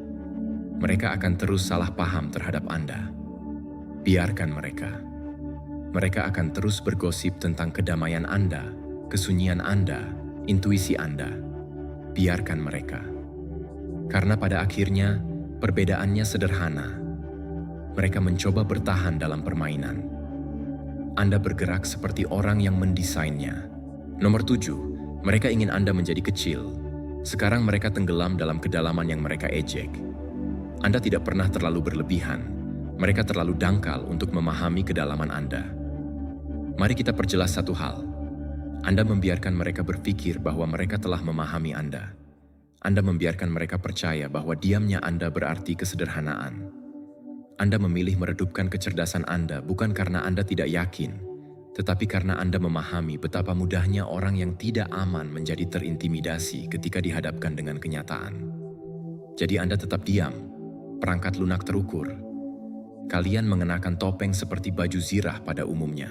S1: Mereka akan terus salah paham terhadap Anda. Biarkan mereka. Mereka akan terus bergosip tentang kedamaian Anda, kesunyian Anda, intuisi Anda. Biarkan mereka. Karena pada akhirnya, perbedaannya sederhana. Mereka mencoba bertahan dalam permainan. Anda bergerak seperti orang yang mendesainnya. Nomor 7, mereka ingin Anda menjadi kecil. Sekarang mereka tenggelam dalam kedalaman yang mereka ejek. Anda tidak pernah terlalu berlebihan. Mereka terlalu dangkal untuk memahami kedalaman Anda. Mari kita perjelas satu hal. Anda membiarkan mereka berpikir bahwa mereka telah memahami Anda. Anda membiarkan mereka percaya bahwa diamnya Anda berarti kesederhanaan. Anda memilih meredupkan kecerdasan Anda bukan karena Anda tidak yakin, tetapi karena Anda memahami betapa mudahnya orang yang tidak aman menjadi terintimidasi ketika dihadapkan dengan kenyataan. Jadi Anda tetap diam, perangkat lunak terukur. Kalian mengenakan topeng seperti baju zirah pada umumnya,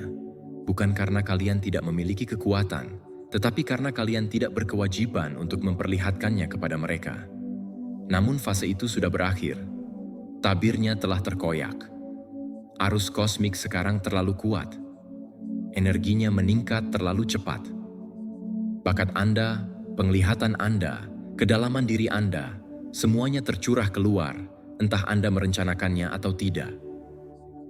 S1: bukan karena kalian tidak memiliki kekuatan, tetapi karena kalian tidak berkewajiban untuk memperlihatkannya kepada mereka. Namun fase itu sudah berakhir. Tabirnya telah terkoyak. Arus kosmik sekarang terlalu kuat. Energinya meningkat terlalu cepat. Bakat Anda, penglihatan Anda, kedalaman diri Anda, semuanya tercurah keluar, entah Anda merencanakannya atau tidak.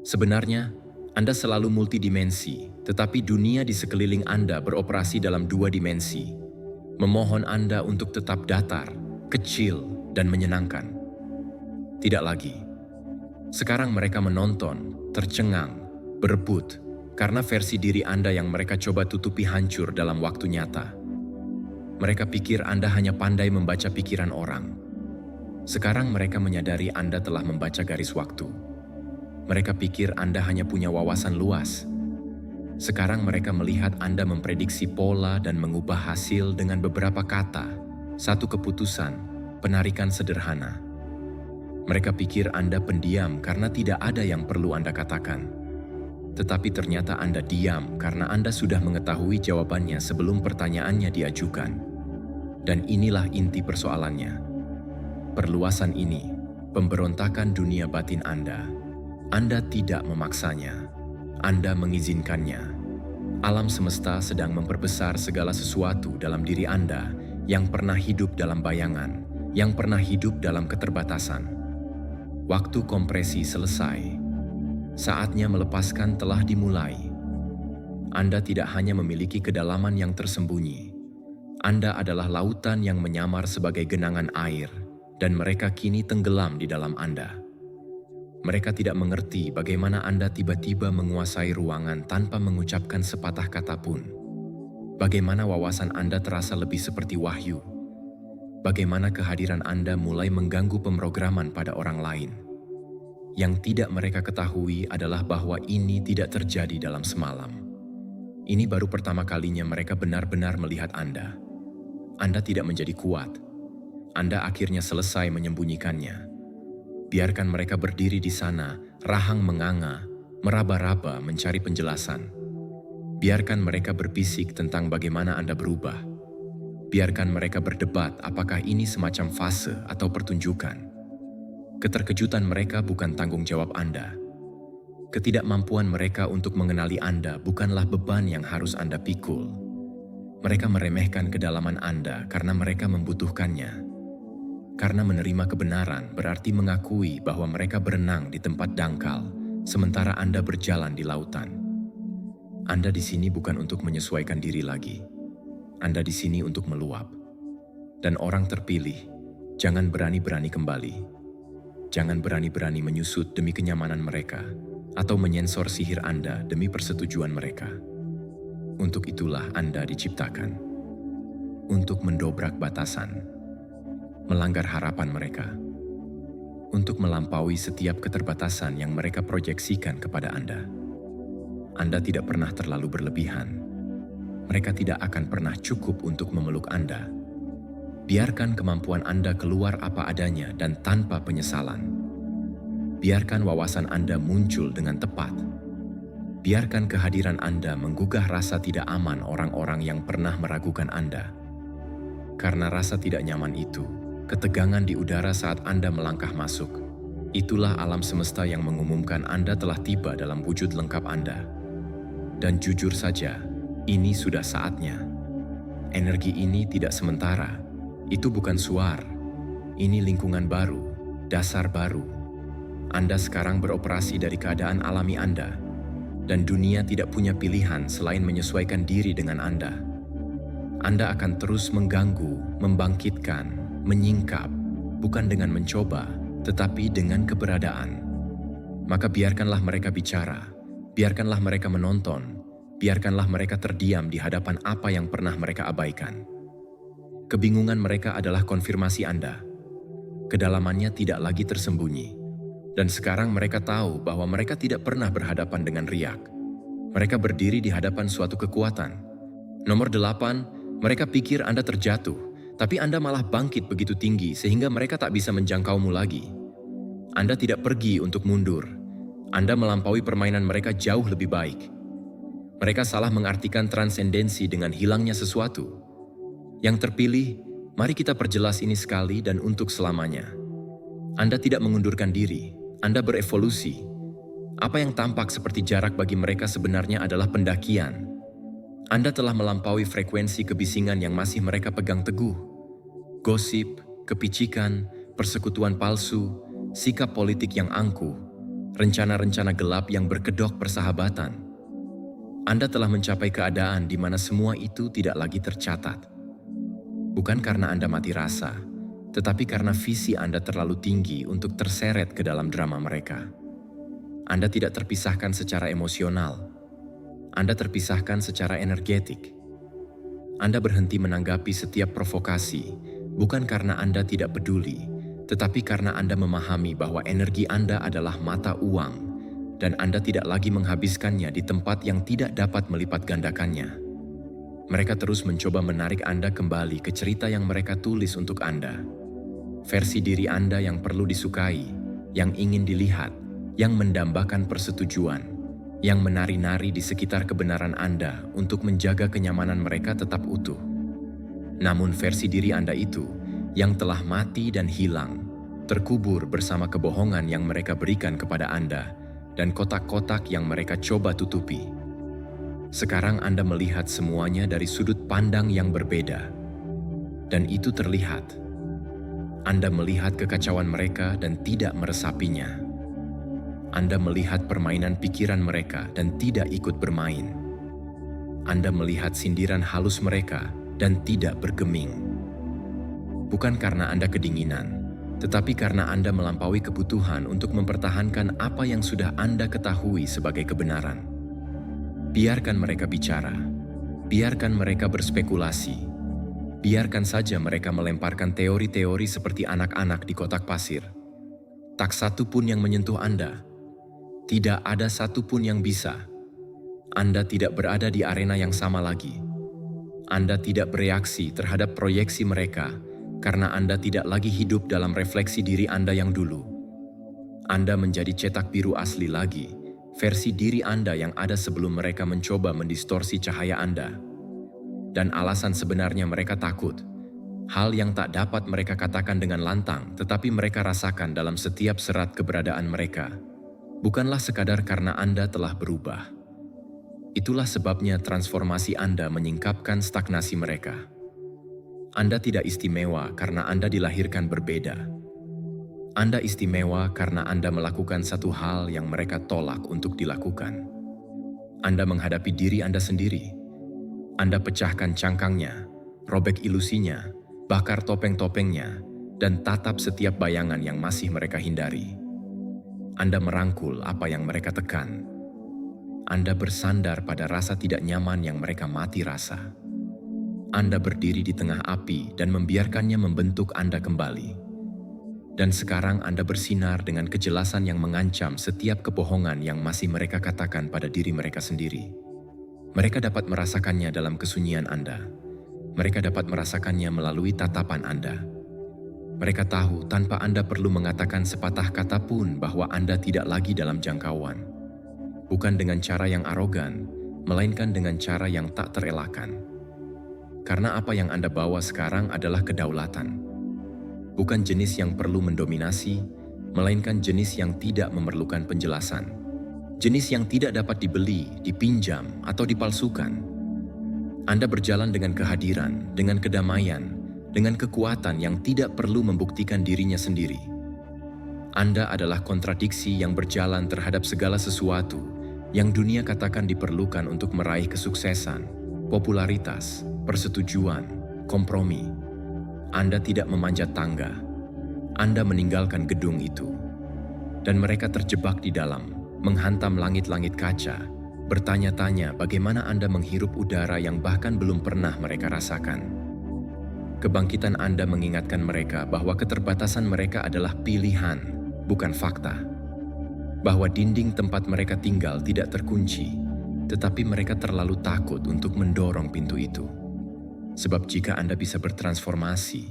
S1: Sebenarnya, Anda selalu multidimensi, tetapi dunia di sekeliling Anda beroperasi dalam 2 dimensi, memohon Anda untuk tetap datar, kecil, dan menyenangkan. Tidak lagi. Sekarang mereka menonton, tercengang, berebut, karena versi diri Anda yang mereka coba tutupi hancur dalam waktu nyata. Mereka pikir Anda hanya pandai membaca pikiran orang. Sekarang mereka menyadari Anda telah membaca garis waktu. Mereka pikir Anda hanya punya wawasan luas. Sekarang mereka melihat Anda memprediksi pola dan mengubah hasil dengan beberapa kata, satu keputusan, penarikan sederhana. Mereka pikir Anda pendiam karena tidak ada yang perlu Anda katakan. Tetapi ternyata Anda diam karena Anda sudah mengetahui jawabannya sebelum pertanyaannya diajukan. Dan inilah inti persoalannya. Perluasan ini, pemberontakan dunia batin Anda. Anda tidak memaksanya. Anda mengizinkannya. Alam semesta sedang memperbesar segala sesuatu dalam diri Anda yang pernah hidup dalam bayangan, yang pernah hidup dalam keterbatasan. Waktu kompresi selesai. Saatnya melepaskan telah dimulai. Anda tidak hanya memiliki kedalaman yang tersembunyi. Anda adalah lautan yang menyamar sebagai genangan air, dan mereka kini tenggelam di dalam Anda. Mereka tidak mengerti bagaimana Anda tiba-tiba menguasai ruangan tanpa mengucapkan sepatah kata pun. Bagaimana wawasan Anda terasa lebih seperti wahyu. bagaimana kehadiran Anda mulai mengganggu pemrograman pada orang lain. Yang tidak mereka ketahui adalah bahwa ini tidak terjadi dalam semalam. Ini baru pertama kalinya mereka benar-benar melihat Anda. Anda tidak menjadi kuat. Anda akhirnya selesai menyembunyikannya. Biarkan mereka berdiri di sana, rahang menganga, meraba-raba mencari penjelasan. Biarkan mereka berbisik tentang bagaimana Anda berubah. Biarkan mereka berdebat apakah ini semacam fase atau pertunjukan. Keterkejutan mereka bukan tanggung jawab Anda. Ketidakmampuan mereka untuk mengenali Anda bukanlah beban yang harus Anda pikul. Mereka meremehkan kedalaman Anda karena mereka membutuhkannya. Karena menerima kebenaran berarti mengakui bahwa mereka berenang di tempat dangkal, sementara Anda berjalan di lautan. Anda di sini bukan untuk menyesuaikan diri lagi. Anda di sini untuk meluap. Dan orang terpilih, jangan berani-berani kembali. Jangan berani-berani menyusut demi kenyamanan mereka, atau menyensor sihir Anda demi persetujuan mereka. Untuk itulah Anda diciptakan. Untuk mendobrak batasan, melanggar harapan mereka, untuk melampaui setiap keterbatasan yang mereka proyeksikan kepada Anda. Anda tidak pernah terlalu berlebihan. Mereka tidak akan pernah cukup untuk memeluk Anda. Biarkan kemampuan Anda keluar apa adanya dan tanpa penyesalan. Biarkan wawasan Anda muncul dengan tepat. Biarkan kehadiran Anda menggugah rasa tidak aman orang-orang yang pernah meragukan Anda. Karena rasa tidak nyaman itu, ketegangan di udara saat Anda melangkah masuk, itulah alam semesta yang mengumumkan Anda telah tiba dalam wujud lengkap Anda. Dan jujur saja, ini sudah saatnya. Energi ini tidak sementara. Itu bukan suar. Ini lingkungan baru, dasar baru. Anda sekarang beroperasi dari keadaan alami Anda. Dan dunia tidak punya pilihan selain menyesuaikan diri dengan Anda. Anda akan terus mengganggu, membangkitkan, menyingkap, bukan dengan mencoba, tetapi dengan keberadaan. Maka biarkanlah mereka bicara, biarkanlah mereka menonton, biarkanlah mereka terdiam di hadapan apa yang pernah mereka abaikan. Kebingungan mereka adalah konfirmasi Anda. Kedalamannya tidak lagi tersembunyi. Dan sekarang mereka tahu bahwa mereka tidak pernah berhadapan dengan riak. Mereka berdiri di hadapan suatu kekuatan. Nomor 8, mereka pikir Anda terjatuh, tapi Anda malah bangkit begitu tinggi sehingga mereka tak bisa menjangkaumu lagi. Anda tidak pergi untuk mundur. Anda melampaui permainan mereka jauh lebih baik. Mereka salah mengartikan transendensi dengan hilangnya sesuatu. Yang terpilih, mari kita perjelas ini sekali dan untuk selamanya. Anda tidak mengundurkan diri. Anda berevolusi. Apa yang tampak seperti jarak bagi mereka sebenarnya adalah pendakian. Anda telah melampaui frekuensi kebisingan yang masih mereka pegang teguh. Gosip, kepicikan, persekutuan palsu, sikap politik yang angkuh, rencana-rencana gelap yang berkedok persahabatan. Anda telah mencapai keadaan di mana semua itu tidak lagi tercatat. Bukan karena Anda mati rasa, tetapi karena visi Anda terlalu tinggi untuk terseret ke dalam drama mereka. Anda tidak terpisahkan secara emosional. Anda terpisahkan secara energetik. Anda berhenti menanggapi setiap provokasi, bukan karena Anda tidak peduli, tetapi karena Anda memahami bahwa energi Anda adalah mata uang, dan Anda tidak lagi menghabiskannya di tempat yang tidak dapat melipat gandakannya. Mereka terus mencoba menarik Anda kembali ke cerita yang mereka tulis untuk Anda. Versi diri Anda yang perlu disukai, yang ingin dilihat, yang mendambakan persetujuan, yang menari-nari di sekitar kebenaran Anda untuk menjaga kenyamanan mereka tetap utuh. Namun versi diri Anda itu, yang telah mati dan hilang, terkubur bersama kebohongan yang mereka berikan kepada Anda dan kotak-kotak yang mereka coba tutupi. Sekarang Anda melihat semuanya dari sudut pandang yang berbeda. Dan itu terlihat. Anda melihat kekacauan mereka dan tidak meresapinya. Anda melihat permainan pikiran mereka dan tidak ikut bermain. Anda melihat sindiran halus mereka dan tidak bergeming. Bukan karena Anda kedinginan, tetapi karena Anda melampaui kebutuhan untuk mempertahankan apa yang sudah Anda ketahui sebagai kebenaran. Biarkan mereka bicara. Biarkan mereka berspekulasi. Biarkan saja mereka melemparkan teori-teori seperti anak-anak di kotak pasir. Tak satu pun yang menyentuh Anda. Tidak ada satu pun yang bisa. Anda tidak berada di arena yang sama lagi. Anda tidak bereaksi terhadap proyeksi mereka karena Anda tidak lagi hidup dalam refleksi diri Anda yang dulu. Anda menjadi cetak biru asli lagi, versi diri Anda yang ada sebelum mereka mencoba mendistorsi cahaya Anda. Dan alasan sebenarnya mereka takut, hal yang tak dapat mereka katakan dengan lantang tetapi mereka rasakan dalam setiap serat keberadaan mereka, bukanlah sekadar karena Anda telah berubah. Itulah sebabnya transformasi Anda menyingkapkan stagnasi mereka. Anda tidak istimewa karena Anda dilahirkan berbeda. Anda istimewa karena Anda melakukan satu hal yang mereka tolak untuk dilakukan. Anda menghadapi diri Anda sendiri. Anda pecahkan cangkangnya, robek ilusinya, bakar topeng-topengnya, dan tatap setiap bayangan yang masih mereka hindari. Anda merangkul apa yang mereka tekan. Anda bersandar pada rasa tidak nyaman yang mereka mati rasa. Anda berdiri di tengah api dan membiarkannya membentuk Anda kembali. Dan sekarang Anda bersinar dengan kejelasan yang mengancam setiap kebohongan yang masih mereka katakan pada diri mereka sendiri. Mereka dapat merasakannya dalam kesunyian Anda. Mereka dapat merasakannya melalui tatapan Anda. Mereka tahu tanpa Anda perlu mengatakan sepatah kata pun bahwa Anda tidak lagi dalam jangkauan. Bukan dengan cara yang arogan, melainkan dengan cara yang tak terelakkan. Karena apa yang Anda bawa sekarang adalah kedaulatan. Bukan jenis yang perlu mendominasi, melainkan jenis yang tidak memerlukan penjelasan. Jenis yang tidak dapat dibeli, dipinjam, atau dipalsukan. Anda berjalan dengan kehadiran, dengan kedamaian, dengan kekuatan yang tidak perlu membuktikan dirinya sendiri. Anda adalah kontradiksi yang berjalan terhadap segala sesuatu yang dunia katakan diperlukan untuk meraih kesuksesan, popularitas, persetujuan, kompromi. Anda tidak memanjat tangga. Anda meninggalkan gedung itu. Dan mereka terjebak di dalam, menghantam langit-langit kaca, bertanya-tanya bagaimana Anda menghirup udara yang bahkan belum pernah mereka rasakan. Kebangkitan Anda mengingatkan mereka bahwa keterbatasan mereka adalah pilihan, bukan fakta. Bahwa dinding tempat mereka tinggal tidak terkunci, tetapi mereka terlalu takut untuk mendorong pintu itu. Sebab jika Anda bisa bertransformasi,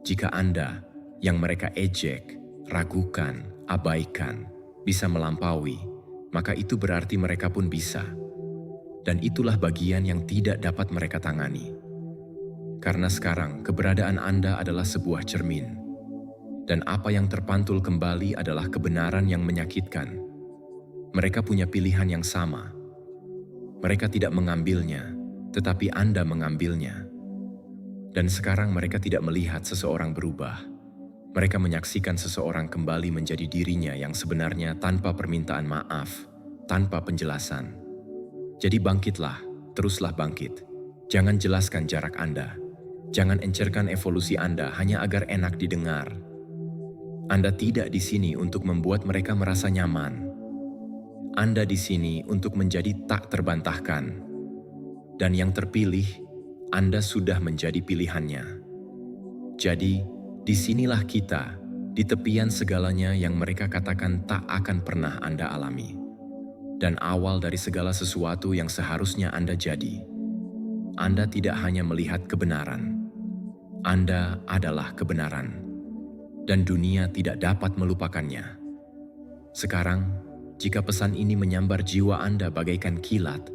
S1: jika Anda yang mereka ejek, ragukan, abaikan, bisa melampaui, maka itu berarti mereka pun bisa. Dan itulah bagian yang tidak dapat mereka tangani. Karena sekarang keberadaan Anda adalah sebuah cermin. Dan apa yang terpantul kembali adalah kebenaran yang menyakitkan. Mereka punya pilihan yang sama. Mereka tidak mengambilnya, tetapi Anda mengambilnya. Dan sekarang mereka tidak melihat seseorang berubah. Mereka menyaksikan seseorang kembali menjadi dirinya yang sebenarnya tanpa permintaan maaf, tanpa penjelasan. Jadi bangkitlah, teruslah bangkit. Jangan jelaskan jarak Anda. Jangan encerkan evolusi Anda hanya agar enak didengar. Anda tidak di sini untuk membuat mereka merasa nyaman. Anda di sini untuk menjadi tak terbantahkan. Dan yang terpilih, Anda sudah menjadi pilihannya. Jadi, disinilah kita, di tepian segalanya yang mereka katakan tak akan pernah Anda alami. Dan awal dari segala sesuatu yang seharusnya Anda jadi. Anda tidak hanya melihat kebenaran. Anda adalah kebenaran. Dan dunia tidak dapat melupakannya. Sekarang, jika pesan ini menyambar jiwa Anda bagaikan kilat,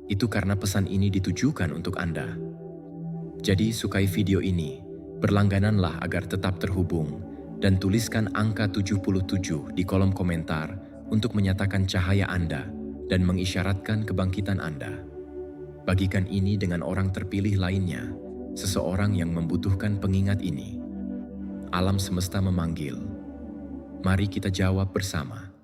S1: itu karena pesan ini ditujukan untuk Anda. Jadi sukai video ini, berlanggananlah agar tetap terhubung, dan tuliskan angka 77 di kolom komentar untuk menyatakan cahaya Anda dan mengisyaratkan kebangkitan Anda. Bagikan ini dengan orang terpilih lainnya, seseorang yang membutuhkan pengingat ini. Alam semesta memanggil. Mari kita jawab bersama.